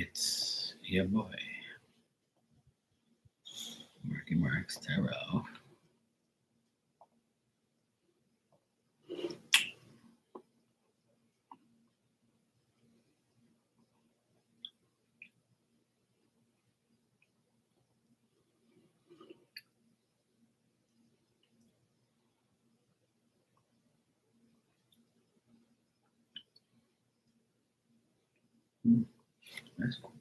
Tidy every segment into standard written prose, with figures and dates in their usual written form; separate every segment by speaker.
Speaker 1: It's your boy, Marky Marks Tarot. Hmm, that's cool.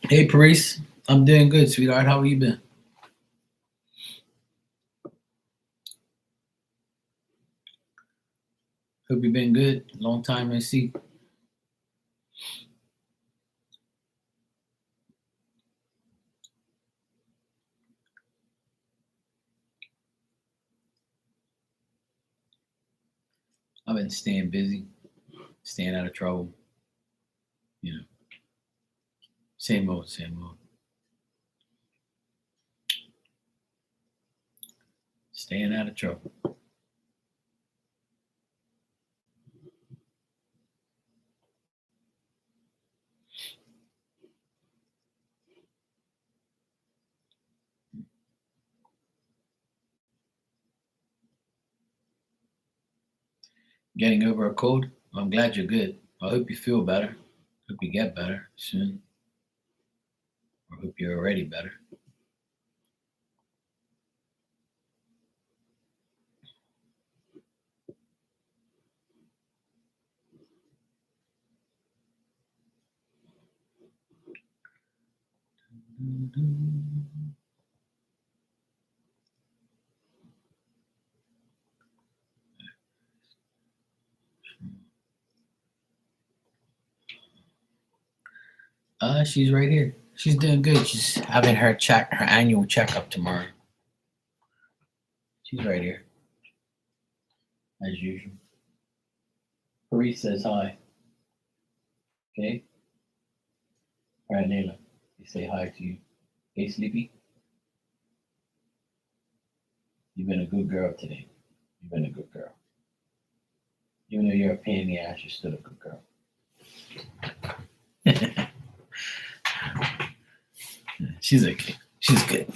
Speaker 1: Hey, Paris. I'm doing good, sweetheart. How have you been? Hope you've been good. Long time no see. I've been staying busy, staying out of trouble. You know, same old, same old. Staying out of trouble. Getting over a cold. I'm glad you're good. I hope you feel better. Hope you get better soon. Or hope you're already better. She's right here. She's doing good. She's having her annual checkup tomorrow. She's right here, as usual. Paris says hi. Okay. All right, Layla. They say hi to you. Hey, Sleepy. You've been a good girl today. You've been a good girl. Even though you're a pain in the ass, you're still a good girl. She's okay. She's good.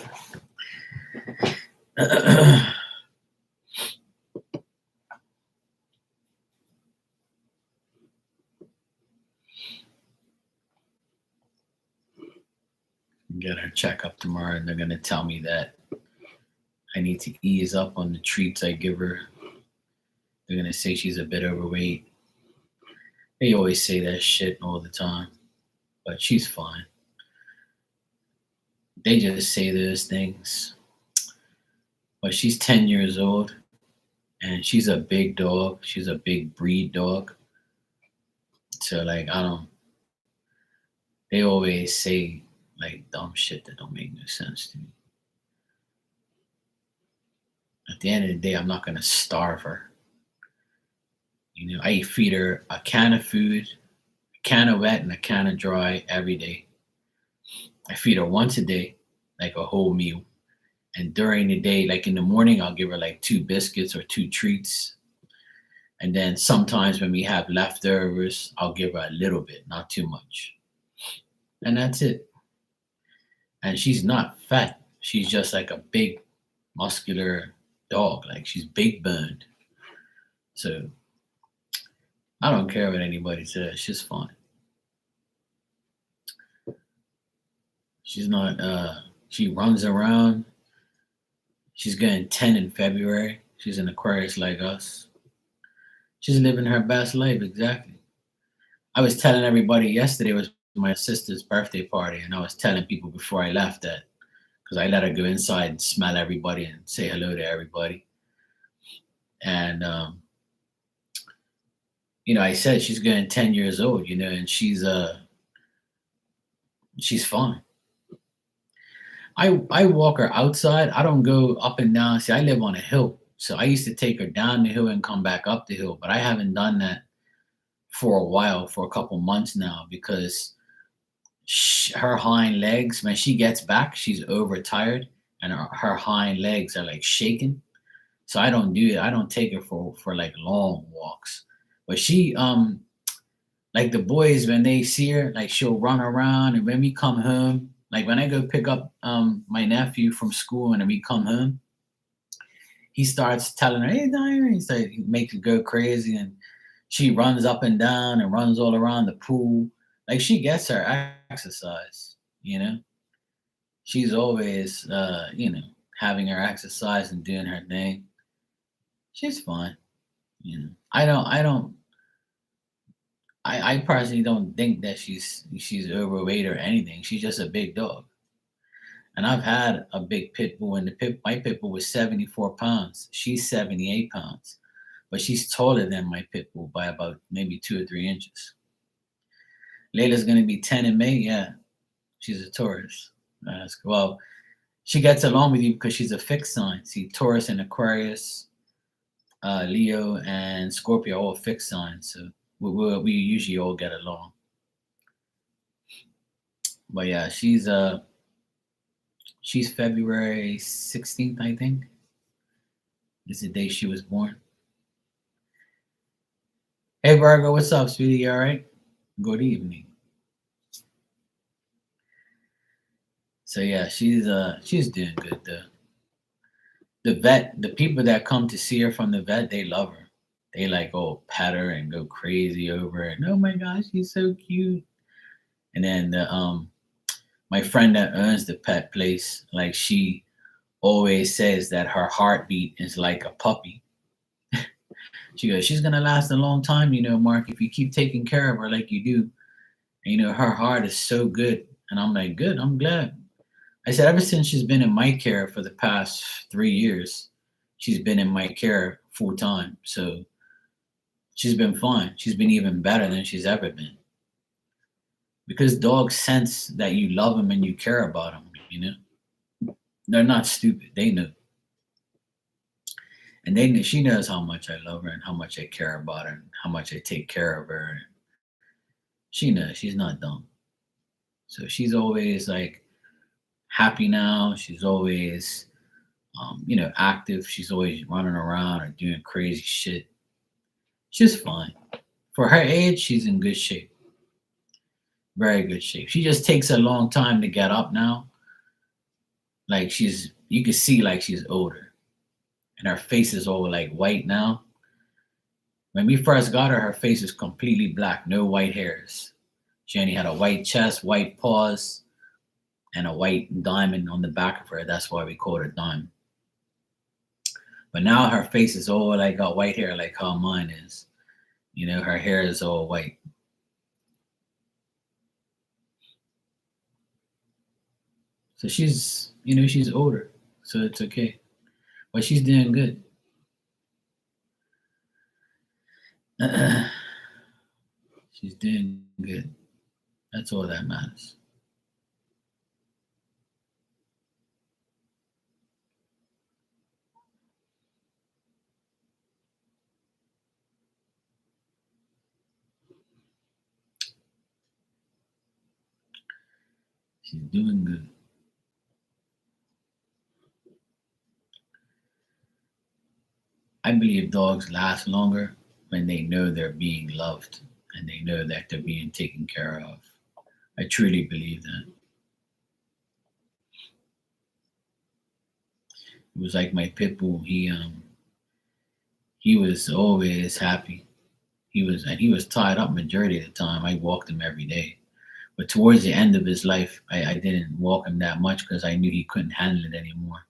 Speaker 1: Get her checkup tomorrow, and they're gonna tell me that I need to ease up on the treats I give her. They're gonna say she's a bit overweight. They always say that shit all the time, but she's fine. They just say those things. But she's 10 years old, and she's a big dog. She's a big breed dog. So like I don't. They always say like dumb shit that don't make no sense to me. At the end of the day, I'm not gonna starve her. You know, I feed her a can of food, a can of wet and a can of dry every day. I feed her once a day, like a whole meal. And during the day, like in the morning, I'll give her like two biscuits or two treats. And then sometimes when we have leftovers, I'll give her a little bit, not too much. And that's it. And she's not fat. She's just like a big, muscular dog. Like she's big boned. So I don't care what anybody says. She's fine. She's not, she runs around. She's getting 10 in February. She's an Aquarius like us. She's living her best life, exactly. I was telling everybody yesterday was my sister's birthday party, and I was telling people before I left that because I let her go inside and smell everybody and say hello to everybody. And I said she's getting 10 years old, and she's fine. I walk her outside. I don't go up and down. See, I live on a hill, so I used to take her down the hill and come back up the hill. But I haven't done that for a while, for a couple months now, because her hind legs, when she gets back, she's overtired, and her hind legs are like shaking. So I don't do it. I don't take her for like long walks. But she like the boys, when they see her, like she'll run around, and when we come home, like when I go pick up my nephew from school and then we come home, he starts telling her, "Hey, Diane," he's like, he makes her go crazy, and she runs up and down and runs all around the pool. Like she gets her exercise, you know. She's always, having her exercise and doing her thing. She's fine, you know. I personally don't think that she's overweight or anything. She's just a big dog. And I've had a big pit bull, and my pit bull was 74 pounds. She's 78 pounds, but she's taller than my pit bull by about maybe 2 or 3 inches. Layla's gonna be 10 in May. Yeah, she's a Taurus. Well, she gets along with you because she's a fixed sign. See, Taurus and Aquarius, Leo and Scorpio are all fixed signs, so we usually all get along. But yeah, she's February 16th, I think. Is the day she was born. Hey Virgo, what's up, sweetie? You all right? Good evening. So yeah, she's doing good though. The vet, the people that come to see her from the vet, they love her. They like pet her and go crazy over her. And oh my gosh, she's so cute. And then the my friend that owns the pet place, like she always says that her heartbeat is like a puppy. She goes, she's gonna last a long time, Mark, if you keep taking care of her like you do. And, her heart is so good. And I'm like, good, I'm glad. I said, ever since she's been in my care for the past 3 years, she's been in my care full time. So she's been fine. She's been even better than she's ever been. Because dogs sense that you love them and you care about them. They're not stupid. They know. And she knows how much I love her and how much I care about her and how much I take care of her. She knows she's not dumb. So she's always like happy now. She's always, active. She's always running around or doing crazy shit. She's fine. For her age, she's in good shape. Very good shape. She just takes a long time to get up now. Like you can see like she's older. And her face is all like white now. When we first got her, her face was completely black, no white hairs. She only had a white chest, white paws, and a white diamond on the back of her. That's why we called her Diamond. But now her face is all like got white hair, like how mine is. Her hair is all white. So she's older, so it's okay. But she's doing good. She's doing good. That's all that matters. She's doing good. I believe dogs last longer when they know they're being loved and they know that they're being taken care of. I truly believe that. It was like my pit bull. He was always happy. He was tied up majority of the time. I walked him every day. But towards the end of his life, I didn't walk him that much because I knew he couldn't handle it anymore.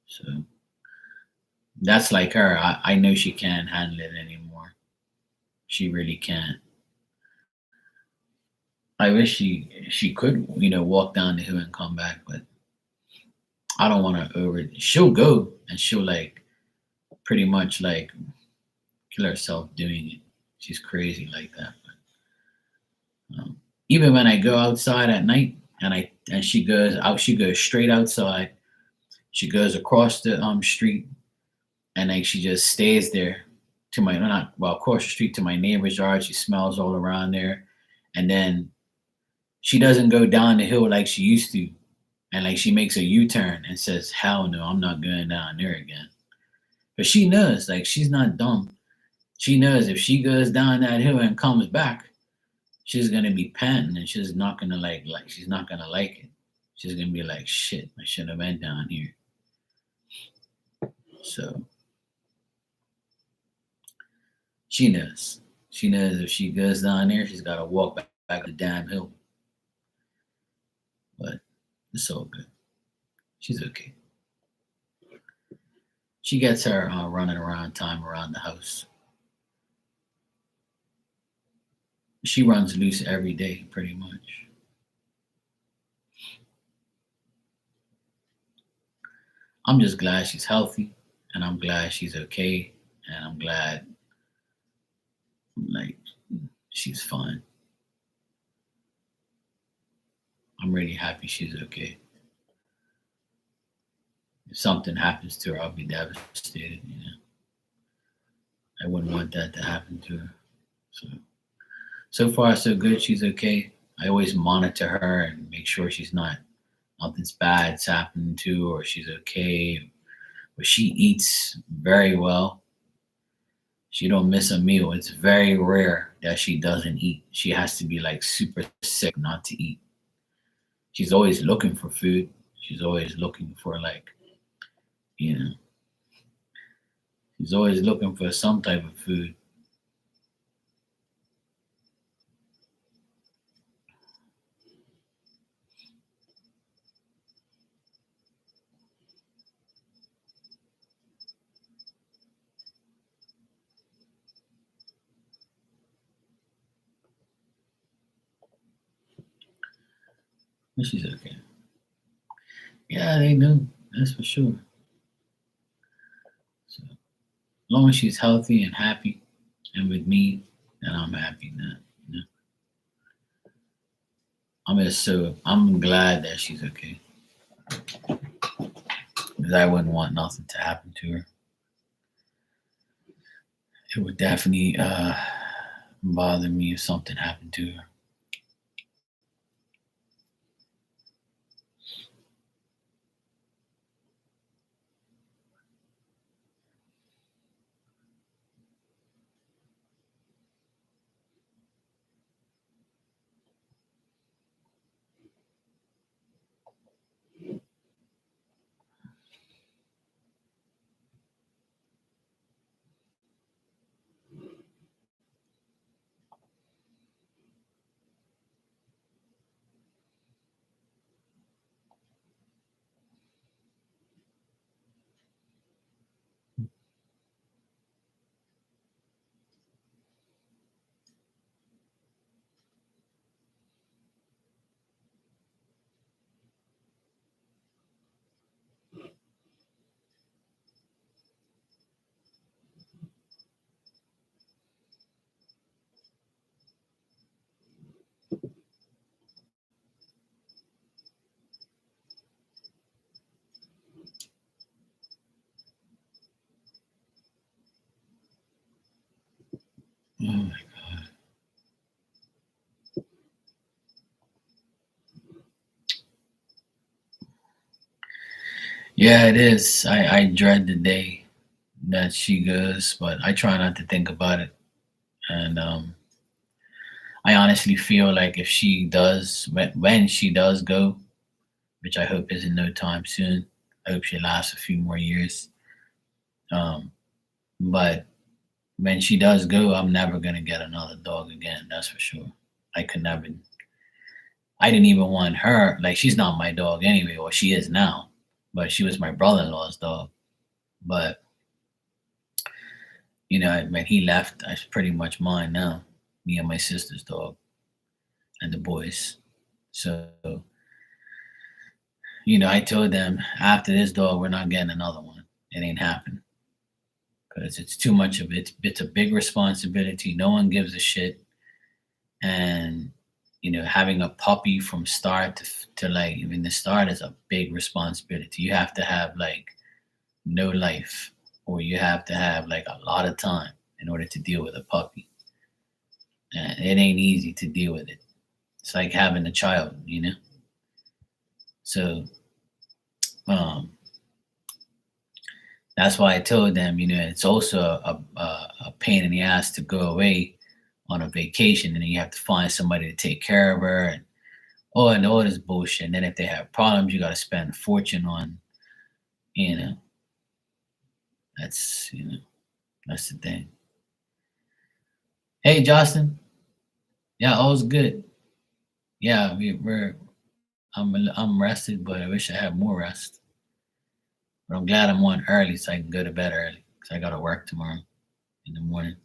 Speaker 1: So that's like her. I know she can't handle it anymore. She really can't. I wish she could, walk down the hill and come back, but I don't want to over. She'll go and she'll like pretty much like kill herself doing it. She's crazy like that. But, even when I go outside at night and I and she goes out. She goes straight outside. She goes across the street, and like she just stays there to my not well across the street to my neighbor's yard. She smells all around there, and then she doesn't go down the hill like she used to, and like she makes a U-turn and says, "Hell no, I'm not going down there again." But she knows, like she's not dumb. She knows if she goes down that hill and comes back, she's gonna be panting and she's not gonna like she's not gonna like it. She's gonna be like, "Shit, I shouldn't have went down here." So she knows. She knows if she goes down there, she's got to walk back the damn hill. But it's all good. She's okay. She gets her running around time around the house. She runs loose every day, pretty much. I'm just glad she's healthy, and I'm glad she's okay, and I'm glad like she's fine. I'm really happy she's okay. If something happens to her, I'll be devastated. I wouldn't want that to happen to her. So far so good. She's okay. I always monitor her and make sure she's not nothing's bad's happening to her or she's okay. But she eats very well. She don't miss a meal. It's very rare that she doesn't eat. She has to be like super sick not to eat. She's always looking for food. She's always looking for like, you know, she's always looking for some type of food. But she's okay. Yeah, they do. That's for sure. So as long as she's healthy and happy and with me, then I'm happy now. You know? I'm glad that she's okay. Because I wouldn't want nothing to happen to her. It would definitely bother me if something happened to her. Oh my god. Yeah, it is. I dread the day that she goes, but I try not to think about it. And I honestly feel like if she does, when she does go, which I hope is in no time soon, I hope she lasts a few more years. Um, but when she does go, I'm never gonna get another dog again. That's for sure. I could never. I didn't even want her. Like she's not my dog anyway, or she is now. But she was my brother-in-law's dog. But when he left, I was pretty much mine now. Me and my sister's dog and the boys. So I told them after this dog, we're not getting another one. It ain't happening because it's too much of it. It's a big responsibility. No one gives a shit, and having a puppy from start to like even the start is a big responsibility. You have to have like no life, or you have to have like a lot of time in order to deal with a puppy. And it ain't easy to deal with it. It's like having a child. So um, that's why I told them, it's also a pain in the ass to go away on a vacation, and then you have to find somebody to take care of her, and all this bullshit. And then if they have problems, you got to spend a fortune on, you know, that's the thing. Hey, Justin. Yeah, all's good. Yeah, I'm rested, but I wish I had more rest. But I'm glad I'm on early so I can go to bed early because I got to work tomorrow in the morning.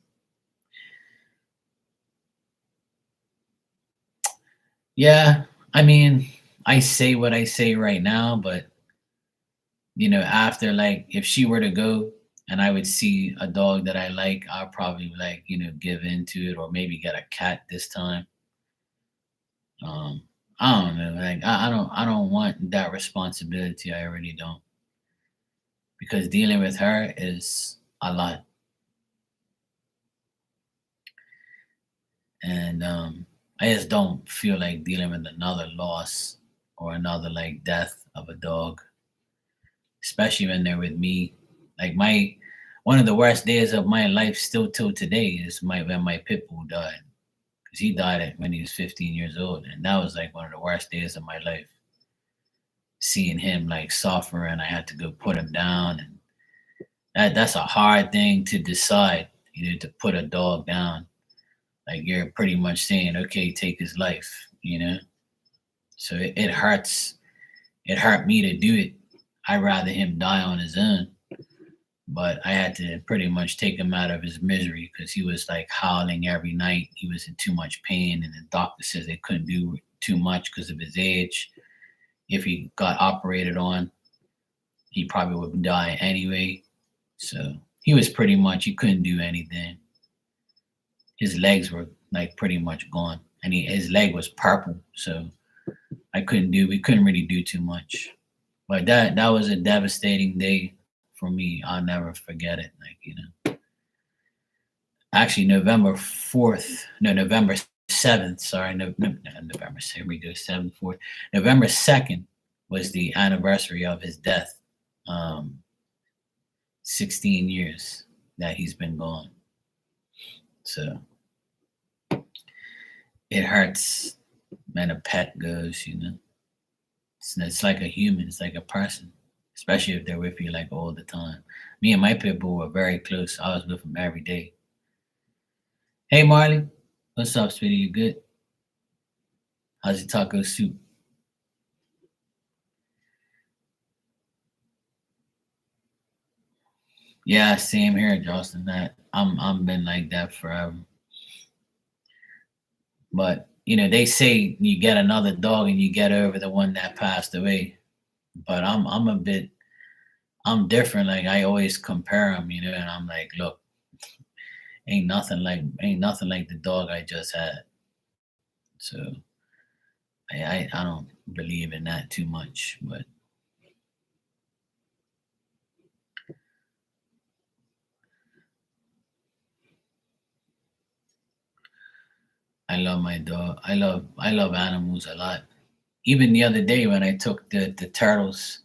Speaker 1: Yeah, I mean, I say what I say right now, but after, like, if she were to go and I would see a dog that I like, I'll probably like, give into it, or maybe get a cat this time. Um, I don't know. Like, I don't want that responsibility. I really don't, because dealing with her is a lot, and I just don't feel like dealing with another loss or another like death of a dog, especially when they're with me. Like, my one of the worst days of my life still till today is when my pit bull died, because he died when he was 15 years old, and that was like one of the worst days of my life. Seeing him like suffer, and I had to go put him down, and that's a hard thing to decide. To put a dog down, like, you're pretty much saying, okay, take his life. So it hurts. It hurt me to do it. I'd rather him die on his own, but I had to pretty much take him out of his misery because he was like howling every night. He was in too much pain, and the doctor says they couldn't do too much because of his age. If he got operated on, he probably would die anyway. So he was pretty much, he couldn't do anything. His legs were like pretty much gone, and his leg was purple. So we couldn't really do too much. But that was a devastating day for me. I'll never forget it. Like, actually, November 7th, sorry, November, here we go, 7th, 4th. November 2nd was the anniversary of his death. 16 years that he's been gone. So it hurts when a pet goes. It's like a human, it's like a person, especially if they're with you like all the time. Me and my pit bull were very close. I was with him every day. Hey, Marley. What's up, sweetie? You good? How's your taco soup? Yeah, same here, Justin. That I'm been like that forever. But they say you get another dog and you get over the one that passed away. But I'm different. Like, I always compare them, and I'm like, look, ain't nothing like the dog I just had. So I don't believe in that too much, but I love my dog. I love animals a lot. Even the other day when I took the turtles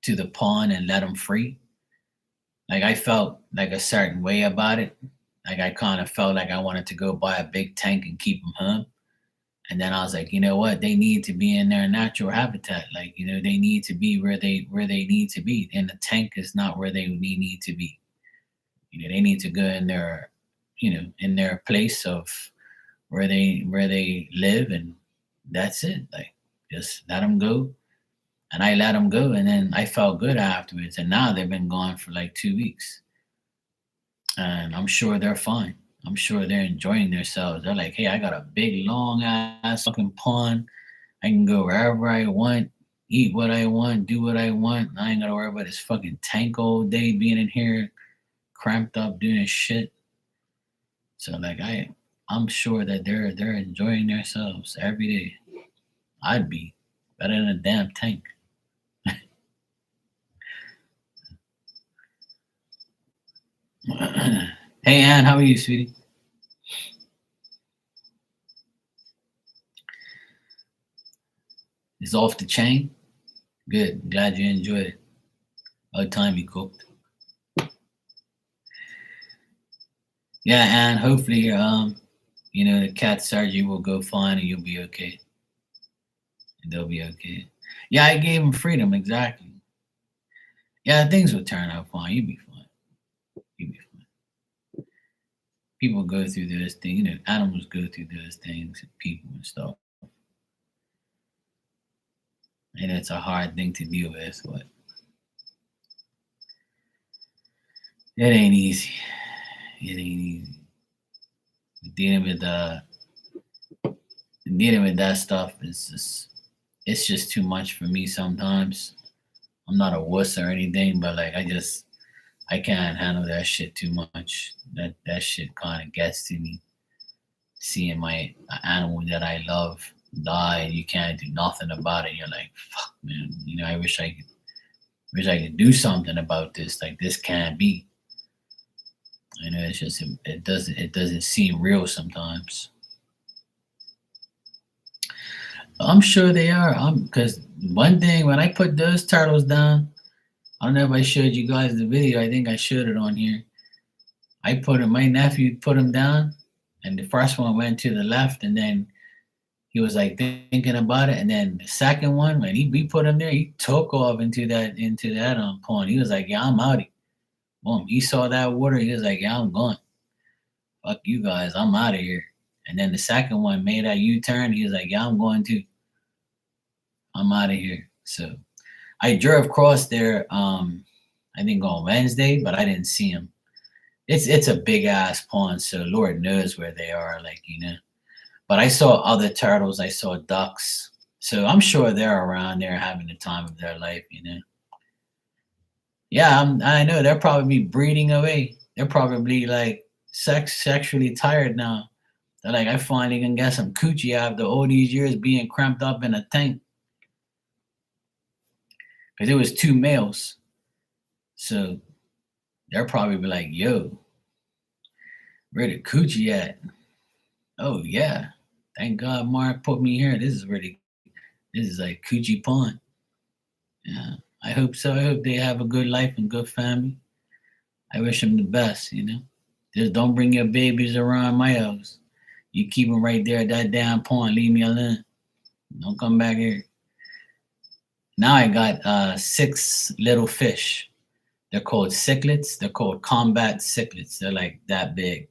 Speaker 1: to the pond and let them free, like, I felt like a certain way about it. Like, I kind of felt like I wanted to go buy a big tank and keep them home. And then I was like, you know what? They need to be in their natural habitat. Like, they need to be where they need to be. And the tank is not where they need to be. They need to go in their place of where they live, and that's it. Like, just let them go. And I let them go, and then I felt good afterwards. And now they've been gone for like 2 weeks, and I'm sure they're fine. I'm sure they're enjoying themselves. They're like, hey, I got a big long ass fucking pond. I can go wherever I want, eat what I want, do what I want. I ain't gotta worry about this fucking tank all day being in here cramped up doing shit. So, like, I'm sure that they're enjoying themselves every day. I'd be better than a damn tank. Hey Ann, how are you, sweetie? It's off the chain. Good. Glad you enjoyed it. What time you cooked? Yeah, Ann. Hopefully, the cat surgery will go fine and you'll be okay. And they'll be okay. Yeah, I gave him freedom. Exactly. Yeah, things will turn out fine. You'll be fine. You'll be fine. People go through those things. Animals go through those things. And people and stuff. And it's a hard thing to deal with, but it ain't easy. It ain't easy. Dealing with dealing with that stuff is just it's just too much for me sometimes. I'm not a wuss or anything, but like I can't handle that shit too much. That shit kind of gets to me. Seeing my animal that I love die and you can't do nothing about it. You're like, fuck, man. I wish I could do something about this. Like this can't be. It's just it doesn't seem real sometimes. I'm sure they are. Because one thing when I put those turtles down, I don't know if I showed you guys the video. I think I showed it on here. I put him. My nephew put him down, and the first one went to the left, and then he was like thinking about it, and then the second one when we put him there, he took off into that pond. He was like, "Yeah, I'm out." Boom. He saw that water. He was like, "Yeah, I'm going. Fuck you guys. I'm out of here." And then the second one made that U-turn. He was like, "Yeah, I'm going too. I'm out of here." So I drove across there. I think on Wednesday, but I didn't see him. It's a big ass pond, so Lord knows where they are. But I saw other turtles. I saw ducks. So I'm sure they're around there having the time of their life. Yeah, I know they're probably breeding away. They're probably like sexually tired now. They're like, I finally can get some coochie after all these years being cramped up in a tank. Because it was two males. So they're probably be like, yo, where the coochie at? Oh yeah. Thank God Mark put me here. This is like coochie pond. Yeah. I hope so. I hope they have a good life and good family. I wish them the best. Just don't bring your babies around my house. You keep them right there at that damn pond. Leave me alone. Don't come back here. Now I got six little fish. They're called cichlids. They're called combat cichlids. They're like that big.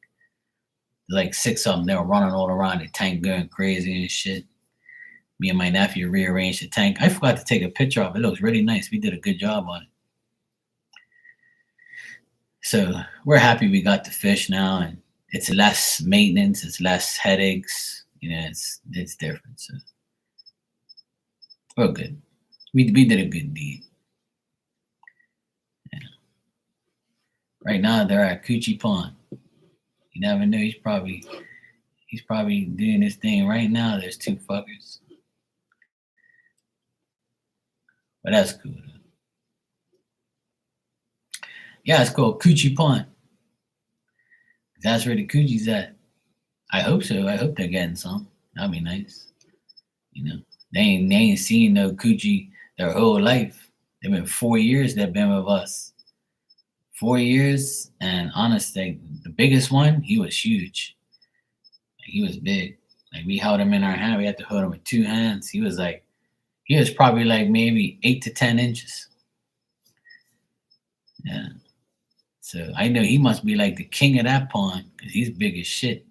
Speaker 1: Like six of them. They're running all around the tank going crazy and shit. Me and my nephew rearranged the tank. I forgot to take a picture of it. It looks really nice. We did a good job on it. So we're happy we got the fish now, and it's less maintenance, it's less headaches. It's different. So we're good. We did a good deed. Yeah. Right now they're at Coochie Pond. You never know. He's probably doing this thing right now. There's two fuckers, but that's cool. Yeah, it's called Coochie Pond. That's where the coochie's at. I hope so. I hope they're getting some. That'd be nice. You know, they ain't seen no coochie their whole life. They've been 4 years they've been with us. 4 years, and honestly, the biggest one, he was huge. He was big. Like we held him in our hand. We had to hold him with two hands. He was probably like maybe 8 to 10 inches. Yeah. So I know he must be like the king of that pond because he's big as shit.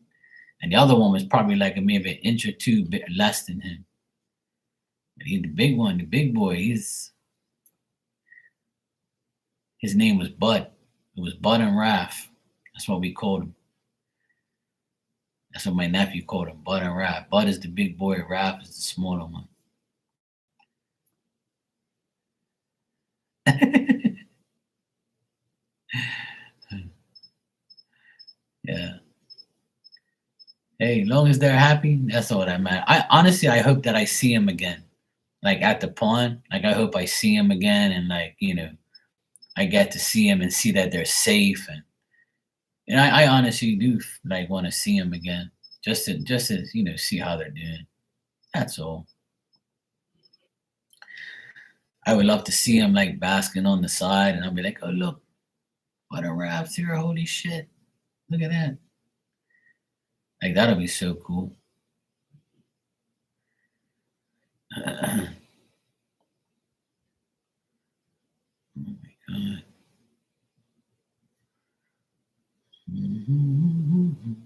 Speaker 1: And the other one was probably like maybe an inch or two less than him. But he's the big one, the big boy. His name was Bud. It was Bud and Raph. That's what we called him. That's what my nephew called him, Bud and Raph. Bud is the big boy, Raph is the smaller one. Yeah. Hey, as long as they're happy, that's all that matters. I honestly, I hope that I see him again, like at the pond. Like I hope I see him again, and like I get to see him and see that they're safe, and I honestly do like want to see him again, just to see how they're doing. That's all. I would love to see him like basking on the side, and I'll be like, oh look, what a raft here! Holy shit, look at that! Like that'll be so cool. Oh my god. Mhm.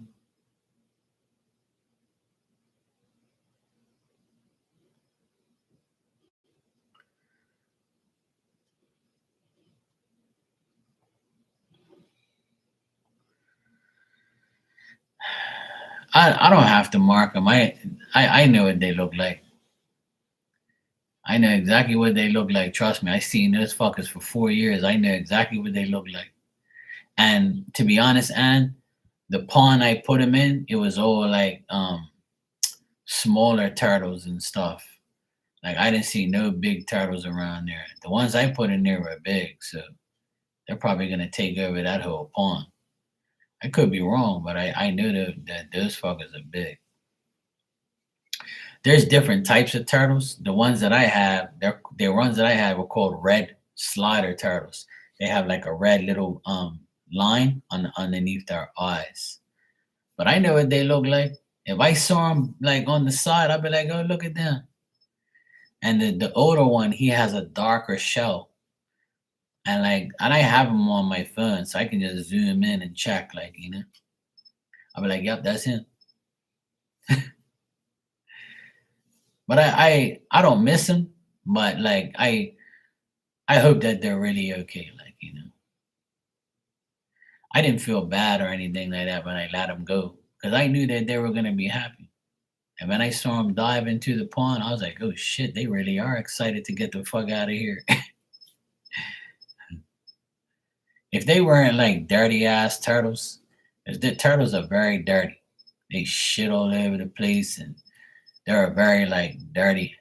Speaker 1: I don't have to mark them. I know what they look like. I know exactly what they look like. Trust me, I seen those fuckers for 4 years. I know exactly what they look like. And to be honest, Ann, the pond I put them in, it was all like smaller turtles and stuff. Like I didn't see no big turtles around there. The ones I put in there were big, so they're probably gonna take over that whole pond. I could be wrong, but I knew that those fuckers are big. There's different types of turtles. The ones that I have, the ones that I have were called red slider turtles. They have like a red little line underneath their eyes. But I know what they look like. If I saw them like on the side, I'd be like, "Oh, look at them." And the older one, he has a darker shell, and I have him on my phone, so I can just zoom in and check, I'll be like, "Yep, that's him." But I don't miss him, but like I hope that they're really okay. I didn't feel bad or anything like that when I let them go because I knew that they were gonna be happy. And when I saw them dive into the pond, I was like, "Oh shit, they really are excited to get the fuck out of here." If they weren't like dirty ass turtles, 'cause the turtles are very dirty. They shit all over the place, and they're a very like dirty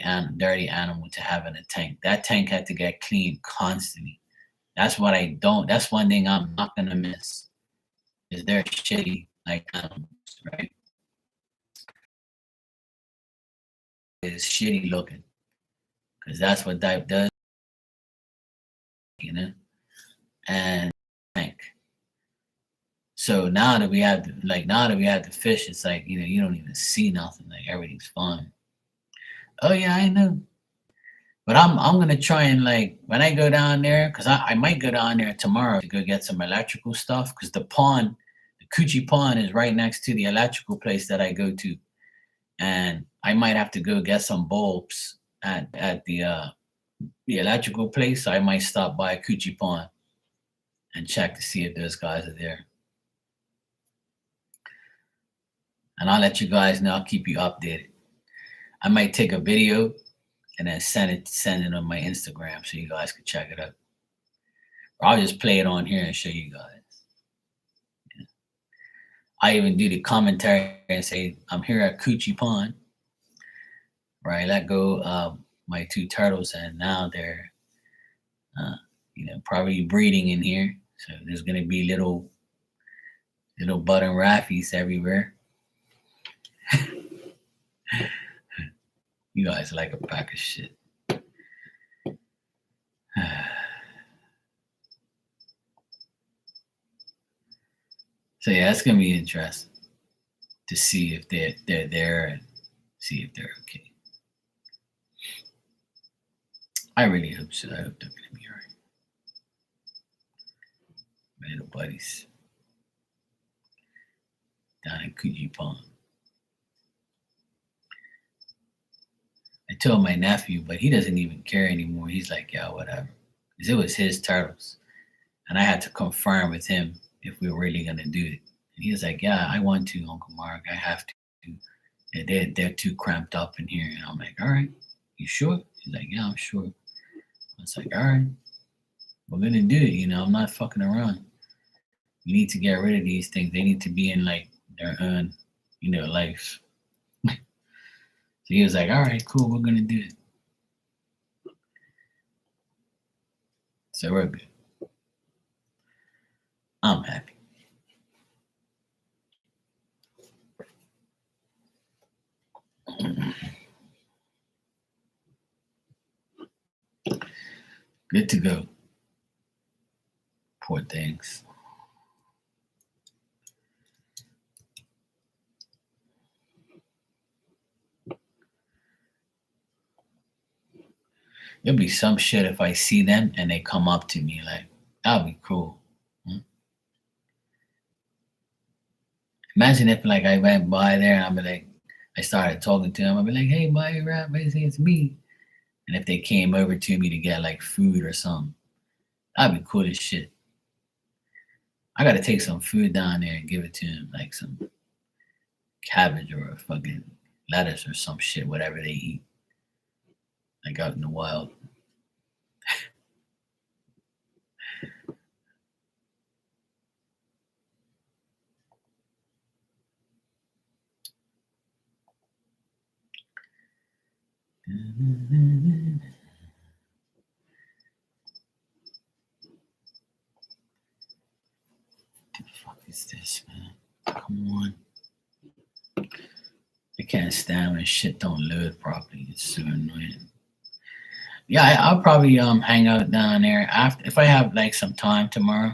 Speaker 1: animal to have in a tank. That tank had to get cleaned constantly. That's what I don't. That's one thing I'm not gonna miss. Is they're shitty like animals, right? It's shitty looking because that's what that does, you know. And tank. So now that we have the fish, it's like you don't even see nothing. Like everything's fine. Oh yeah, I know. But I'm gonna try and like when I go down there, because I might go down there tomorrow to go get some electrical stuff. Because the Coochie Pond is right next to the electrical place that I go to, and I might have to go get some bulbs at the electrical place. So I might stop by Coochie Pond and check to see if those guys are there. And I'll let you guys know. I'll keep you updated. I might take a video and then send it on my Instagram so you guys can check it out. Or I'll just play it on here and show you guys. I even do the commentary and say, I'm here at Coochie Pond, where I let go my two turtles, and now they're, uh, probably breeding in here. So there's gonna be little button raffies everywhere. You guys are like a pack of shit. So yeah, it's gonna be interesting to see if they're there and see if they're okay. I really hope so. I hope they're gonna be alright. My little buddies down in Coogee Pond. I told my nephew, but he doesn't even care anymore. He's like, yeah, whatever. Because it was his turtles. And I had to confirm with him if we were really gonna do it. And he was like, yeah, I want to, Uncle Mark. I have to. They're too cramped up in here. And I'm like, all right, you sure? He's like, yeah, I'm sure. I was like, all right, we're gonna do it. I'm not fucking around. We need to get rid of these things. They need to be in like their own. life. So he was like, all right, cool, we're gonna do it. So we're good. I'm happy. Good to go. Poor things. It'll be some shit if I see them and they come up to me like, that'll be cool. Imagine if like I went by there and I'd be like, I started talking to them. I'd be like, hey, buddy, rap, it's me. And if they came over to me to get like food or something, that'd be cool as shit. I gotta take some food down there and give it to them, like some cabbage or a fucking lettuce or some shit, whatever they eat, like out in the wild. What the fuck is this, man? Come on. I can't stand when shit don't load properly. It's so annoying. Yeah, I'll probably hang out down there after if I have like some time tomorrow.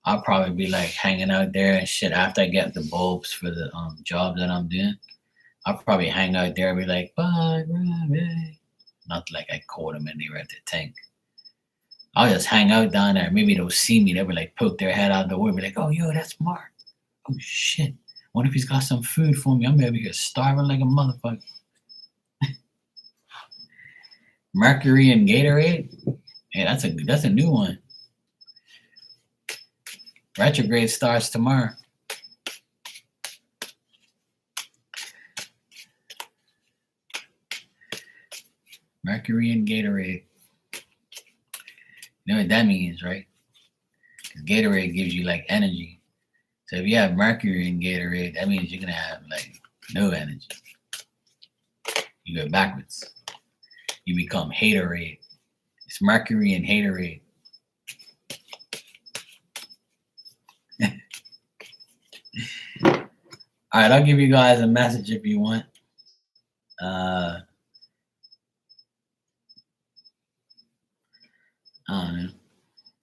Speaker 1: I'll probably be like hanging out there and shit after I get the bulbs for the job that I'm doing. I'll probably hang out there and be like, bye, Robbie. Not like I caught them and they were at the tank. I'll just hang out down there. Maybe they'll see me. They'll be like, poke their head out the window, be like, oh, yo, that's Mark. Oh, shit. What if he's got some food for me? I'm over here starving like a motherfucker. Mercury and Gatorade? Hey, that's a new one. Retrograde starts tomorrow. Mercury and Gatorade. You know what that means, right? Because Gatorade gives you like energy. So if you have Mercury in Gatorade, that means you're gonna have like no energy. You go backwards. You become Haterade. It's Mercury and Haterade. All right, I'll give you guys a message if you want. I don't know. Let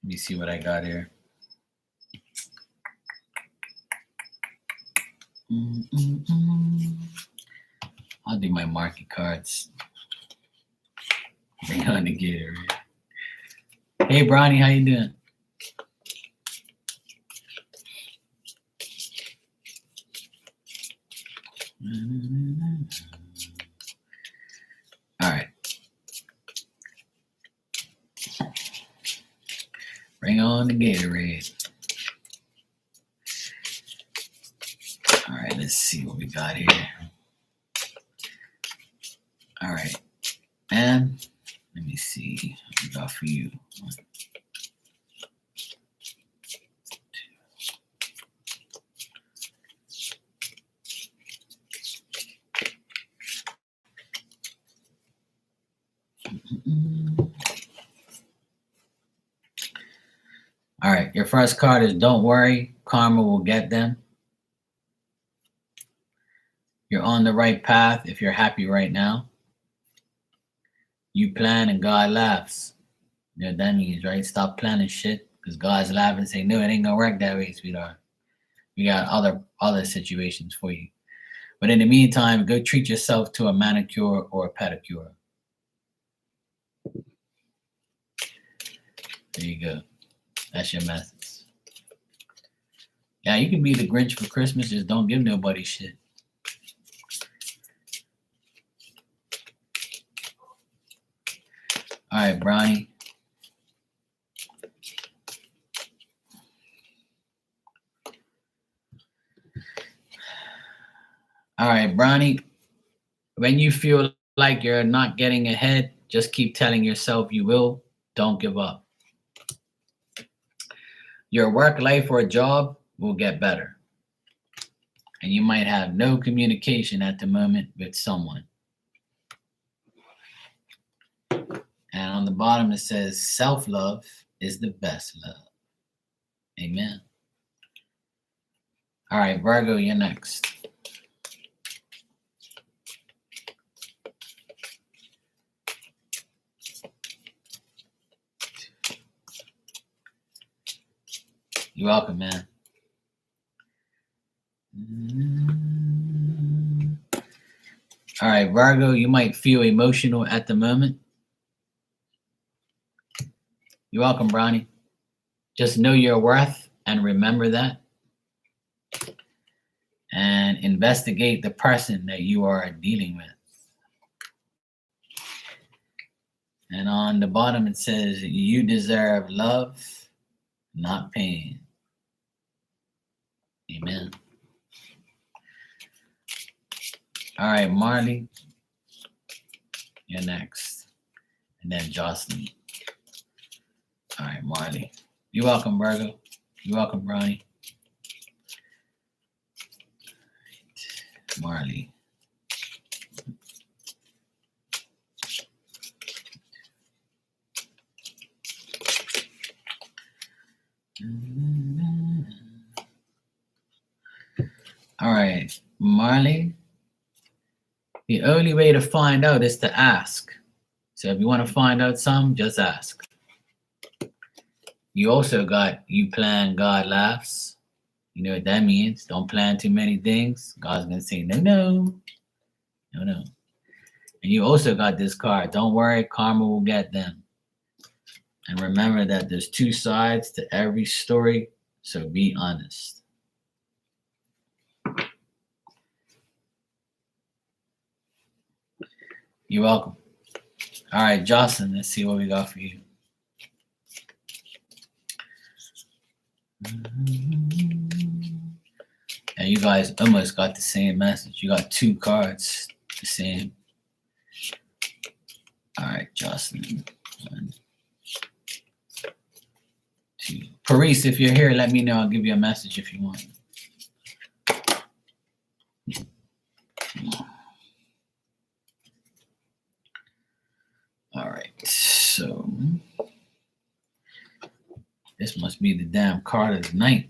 Speaker 1: me see what I got here. I'll do my market cards. Bring on the Gatorade. Hey, Bronny, how you doing? All right. Bring on the Gatorade. All right, let's see what we got here. All right. And let me see what we got for you. All right, your first card is don't worry, karma will get them. You're on the right path if you're happy right now. You plan and God laughs. You know what that means, right? Stop planning shit because God's laughing and saying, no, it ain't gonna work that way, sweetheart. We got other situations for you. But in the meantime, go treat yourself to a manicure or a pedicure. There you go. That's your message. Yeah, you can be the Grinch for Christmas, just don't give nobody shit. All right, Bronny. All right, Bronny. When you feel like you're not getting ahead, just keep telling yourself you will. Don't give up. Your work life or job will get better. and you might have no communication at the moment with someone. And on the bottom it says self-love is the best love. Amen. All right, Virgo, you're next. You're welcome, man. All right, Virgo, you might feel emotional at the moment. You're welcome, Bronny. Just know your worth and remember that. And investigate the person that you are dealing with. And on the bottom it says, you deserve love, not pain. Amen. All right, Marley, you're next. And then Jocelyn. All right, Marley. You're welcome, Virgo. You're welcome, Bronny. Marley. All right, Marley. The only way to find out is to ask. So if you want to find out something, just ask. You also got you plan, God laughs. You know what that means. Don't plan too many things. God's going to say, no, no. No, no. And you also got this card. Don't worry, karma will get them. And remember that there's two sides to every story. So be honest. You're welcome. All right, Jocelyn, let's see what we got for you. And you guys almost got the same message. You got two cards, the same. All right, Jocelyn. 1, 2. Paris, if you're here, let me know. I'll give you a message if you want. All right, so this must be the damn card of the night.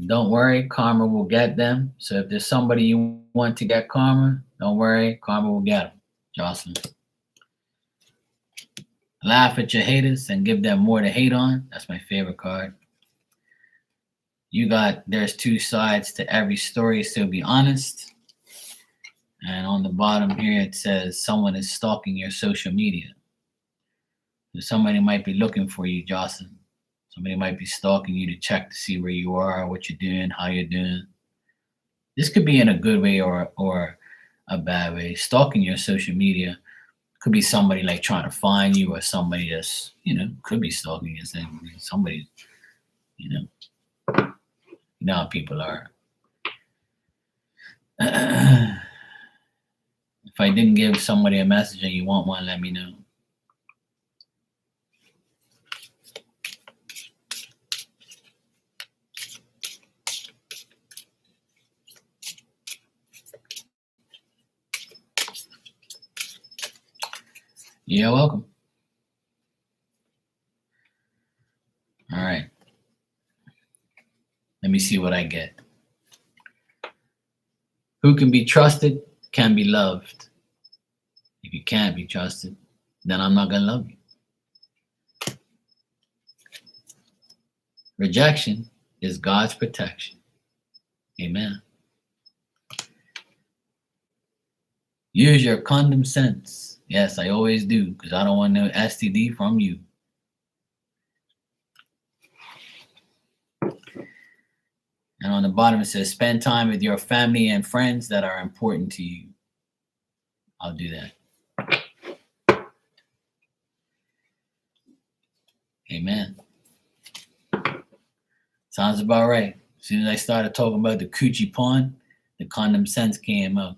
Speaker 1: Don't worry, karma will get them. So if there's somebody you want to get karma, don't worry, karma will get them. Jocelyn. Laugh at your haters and give them more to hate on. That's my favorite card. You got, there's two sides to every story, so be honest. And on the bottom here, it says someone is stalking your social media. So somebody might be looking for you, Jocelyn. Somebody might be stalking you to check to see where you are, what you're doing, how you're doing. This could be in a good way or a bad way. Stalking your social media could be somebody like trying to find you, or somebody that's, could be stalking you. Somebody, you know how people are. If I didn't give somebody a message and you want one, let me know. You're welcome. All right. Let me see what I get. Who can be trusted can be loved. If you can't be trusted, then I'm not going to love you. Rejection is God's protection. Amen. Use your condom sense. Yes, I always do, because I don't want no STD from you. And on the bottom it says, spend time with your family and friends that are important to you. I'll do that. Amen. Sounds about right. As soon as I started talking about the coochie pawn, the condom sense came up.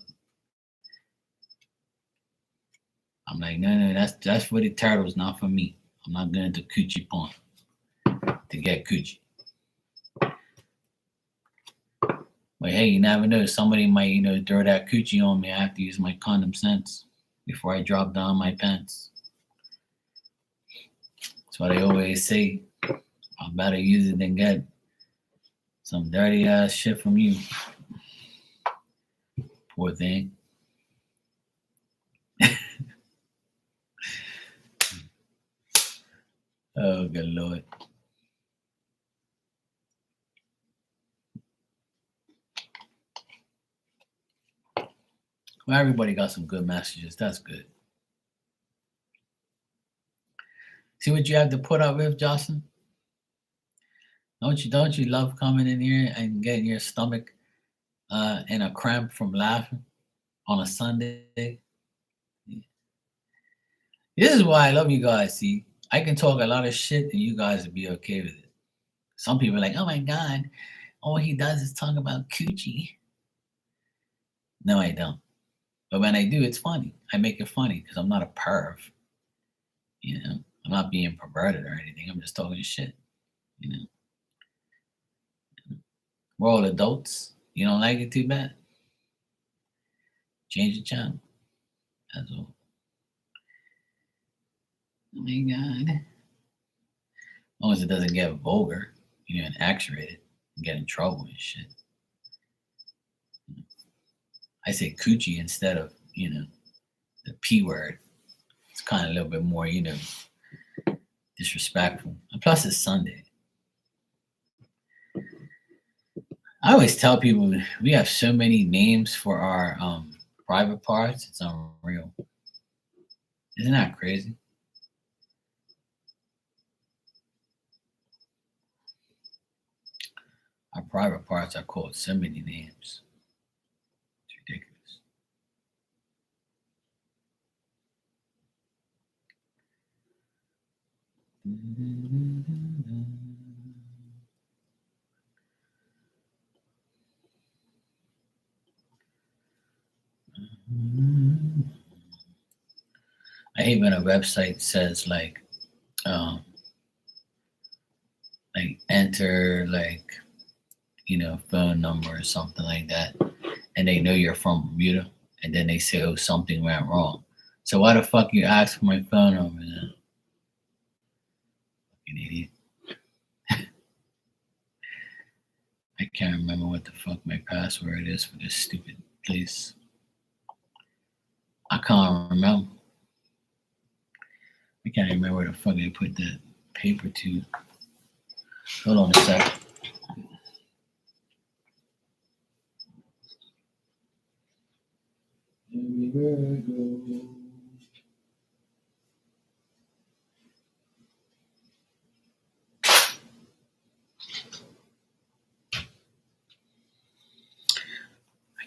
Speaker 1: I'm like, no, that's for the turtles, not for me. I'm not going to coochie pawn to get coochie. But hey, you never know. Somebody might, throw that coochie on me. I have to use my condom sense before I drop down my pants. That's what I always say. I better use it than get some dirty ass shit from you. Poor thing. Oh, good Lord. Well, everybody got some good messages. That's good. See what you have to put up with, Jocelyn? Don't you love coming in here and getting your stomach in a cramp from laughing on a Sunday? This is why I love you guys. See, I can talk a lot of shit and you guys will be okay with it. Some people are like, oh my God, all he does is talk about coochie. No, I don't. But when I do, it's funny. I make it funny because I'm not a perv. I'm not being perverted or anything. I'm just talking shit. We're all adults. You don't like it too bad? Change the channel. That's all. Oh my God. As long as it doesn't get vulgar, and X-rated and get in trouble and shit. I say coochie instead of, the P word. It's kind of a little bit more, disrespectful. And plus, it's Sunday. I always tell people we have so many names for our private parts. It's unreal. Isn't that crazy? Our private parts are called so many names. It's ridiculous. I hate when a website says like enter phone number or something like that, and they know you're from Bermuda, and then they say, oh, something went wrong. So why the fuck you ask for my phone number then? Fucking idiot. I can't remember what the fuck my password is for this stupid place. I can't remember. I can't remember where the fuck I put that paper to. Hold on a sec. I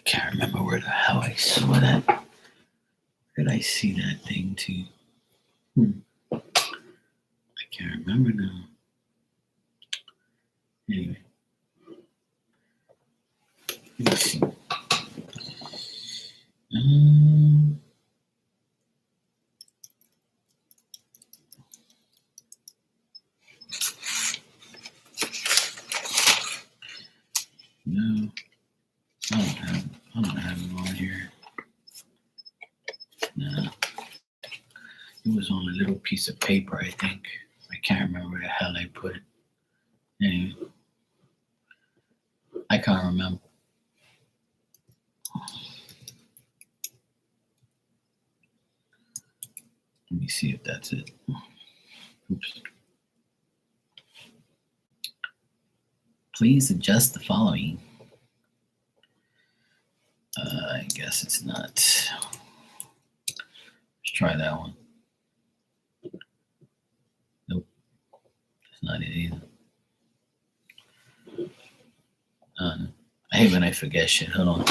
Speaker 1: can't remember where the hell I saw that. Where did I see that thing to? I can't remember now. Anyway. Let me see. No, I don't have it on here. No, it was on a little piece of paper, I think. I can't remember where the hell I put it. Anyway, I can't remember. Let me see if that's it. Oops. Please adjust the following. I guess it's not. Let's try that one. Nope. That's not it either. I hate when I forget shit. Hold on.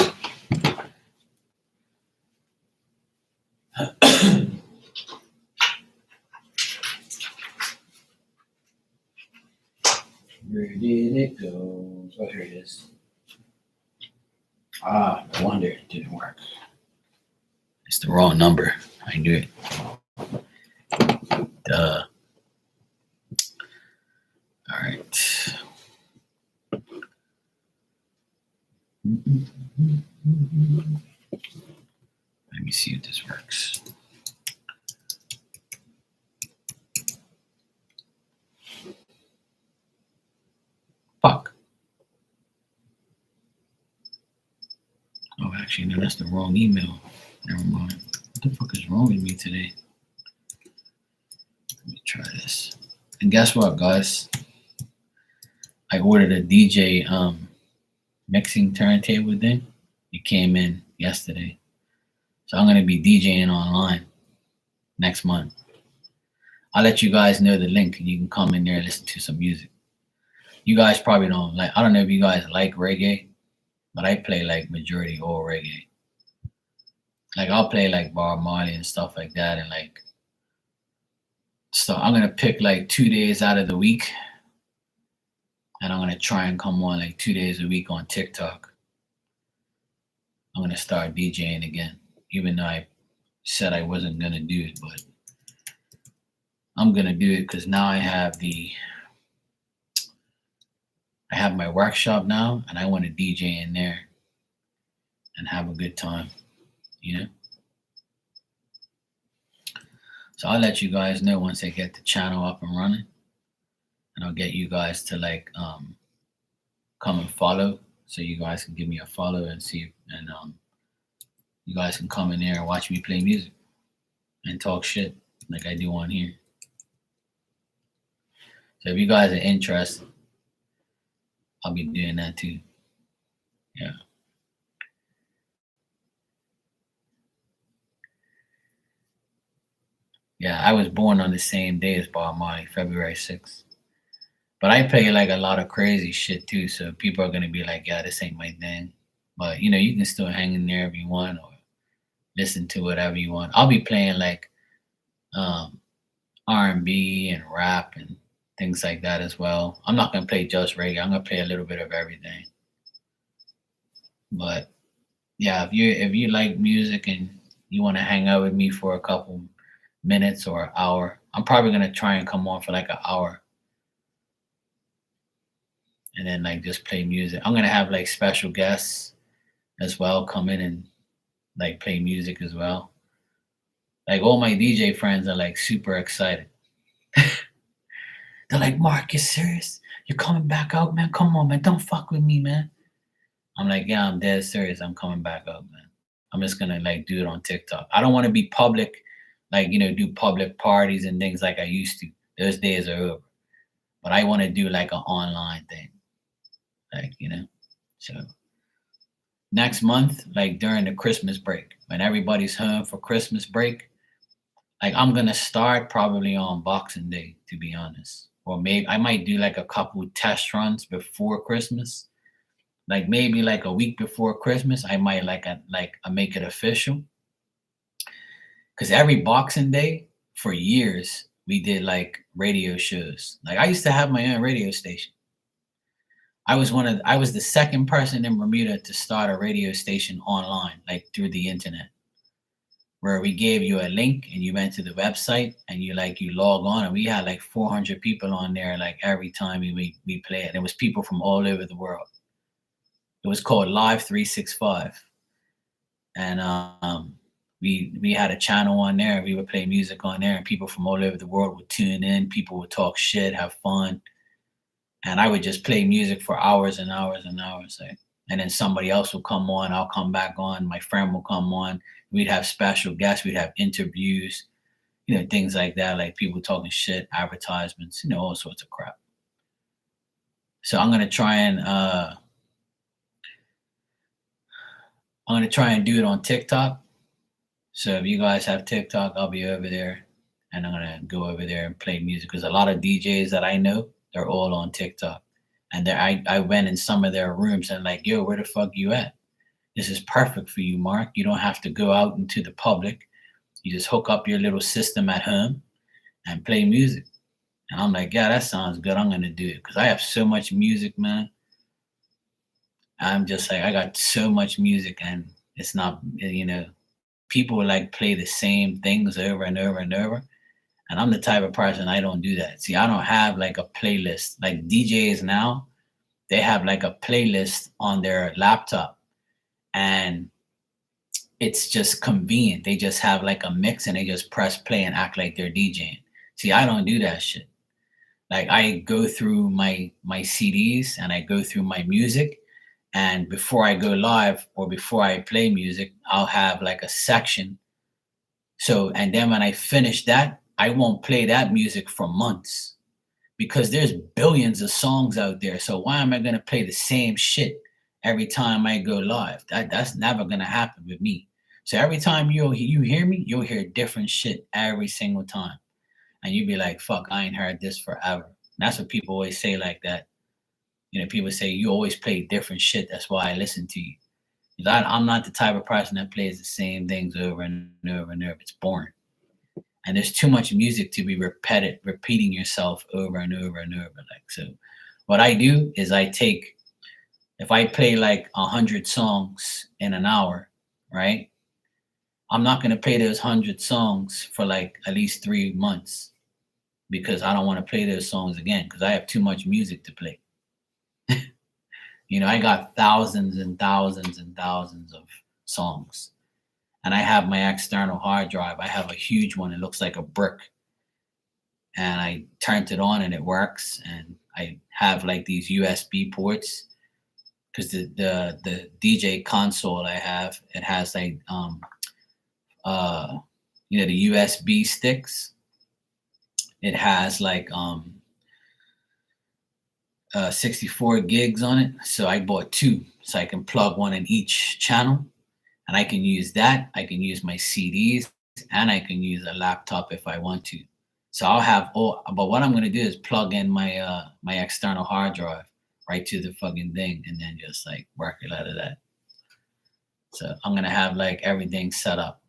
Speaker 1: Where did it go? Oh, here it is. Ah, no wonder it didn't work. It's the wrong number. I knew it. Duh. All right. Let me see if this works. Fuck. Oh, actually, no, that's the wrong email. Never mind. What the fuck is wrong with me today? Let me try this. And guess what, guys? I ordered a DJ mixing turntable thing. It came in yesterday. So I'm going to be DJing online next month. I'll let you guys know the link and you can come in there and listen to some music. You guys probably don't like, I don't know if you guys like reggae, but I play like majority all reggae. Like I'll play like Bob Marley and stuff like that. And like, so I'm going to pick like 2 days out of the week. And I'm going to try and come on like 2 days a week on TikTok. I'm going to start DJing again, even though I said I wasn't going to do it, but I'm going to do it because now I have my workshop now and I want to DJ in there and have a good time, you know? So I'll let you guys know once I get the channel up and running, and I'll get you guys to like come and follow, so you guys can give me a follow and see, and you guys can come in there and watch me play music and talk shit like I do on here. So if you guys are interested, I'll be doing that too. Yeah. Yeah, I was born on the same day as Bob Marley, February 6th. But I play like a lot of crazy shit too, so people are gonna be like, yeah, this ain't my thing. But you know, you can still hang in there if you want or listen to whatever you want. I'll be playing like R&B and rap and things like that as well. I'm not gonna play just reggae. I'm gonna play a little bit of everything. But yeah, if you like music and you want to hang out with me for a couple minutes or an hour, I'm probably gonna try and come on for like an hour and then like just play music. I'm gonna have like special guests as well come in and like play music as well. Like all my DJ friends are like super excited. They're like, Mark, you serious? You're coming back out, man? Come on, man. Don't fuck with me, man. I'm like, yeah, I'm dead serious. I'm coming back out, man. I'm just gonna like do it on TikTok. I don't want to be public, like, you know, do public parties and things like I used to. Those days are over. But I want to do like an online thing. Like, you know. So next month, like during the Christmas break, when everybody's home for Christmas break, like I'm gonna start probably on Boxing Day, to be honest. Or maybe I might do like a couple test runs before Christmas. Like maybe like a week before Christmas, I might I make it official. Cause every Boxing Day for years we did like radio shows. Like I used to have my own radio station. I was the second person in Bermuda to start a radio station online, like through the internet, where we gave you a link and you went to the website and you log on, and we had like 400 people on there like every time we play it. It was people from all over the world. It was called Live 365, and we had a channel on there. We would play music on there, and people from all over the world would tune in. People would talk shit, have fun, and I would just play music for hours and hours and hours. Like, and then somebody else will come on. I'll come back on. My friend will come on. We'd have special guests. We'd have interviews, you know, things like that, like people talking shit, advertisements, you know, all sorts of crap. So I'm gonna try and do it on TikTok. So if you guys have TikTok, I'll be over there, and I'm gonna go over there and play music because a lot of DJs that I know, they're all on TikTok. And I went in some of their rooms and like, yo, where the fuck you at? This is perfect for you, Mark. You don't have to go out into the public. You just hook up your little system at home and play music. And I'm like, yeah, that sounds good. I'm gonna do it because I have so much music, man. I'm just like, I got so much music, and it's not, you know, people like play the same things over and over and over. And I'm the type of person, I don't do that. See, I don't have like a playlist. Like DJs now, they have like a playlist on their laptop. and it's just convenient. They just have like a mix and they just press play and act like they're DJing. See, I don't do that shit. Like I go through my CDs and I go through my music, and before I go live or before I play music, I'll have like a section. So and then when I finish that, I won't play that music for months because there's billions of songs out there. So why am I gonna play the same shit every time I go live? That's never gonna happen with me. So every time you hear me, you'll hear different shit every single time, and you'll be like, "Fuck, I ain't heard this forever." And that's what people always say like that. You know, people say you always play different shit. That's why I listen to you. 'Cause I'm not the type of person that plays the same things over and over and over. It's boring, and there's too much music to be repeating yourself over and over and over. Like so, what I do is I take if I play like 100 songs in an hour, right? I'm not gonna play those 100 songs for like at least 3 months because I don't want to play those songs again because I have too much music to play. You know, I got thousands and thousands and thousands of songs. And I have my external hard drive. I have a huge one. It looks like a brick. And I turned it on and it works. And I have like these USB ports because the DJ console I have, it has like uh the USB sticks. It has like 64 gigs on it. So I bought two so I can plug one in each channel and I can use that. I can use my CDs and I can use a laptop if I want to. So I'll have all, but what I'm going to do is plug in my external hard drive right to the fucking thing and then just like work it out of that. So I'm going to have like everything set up.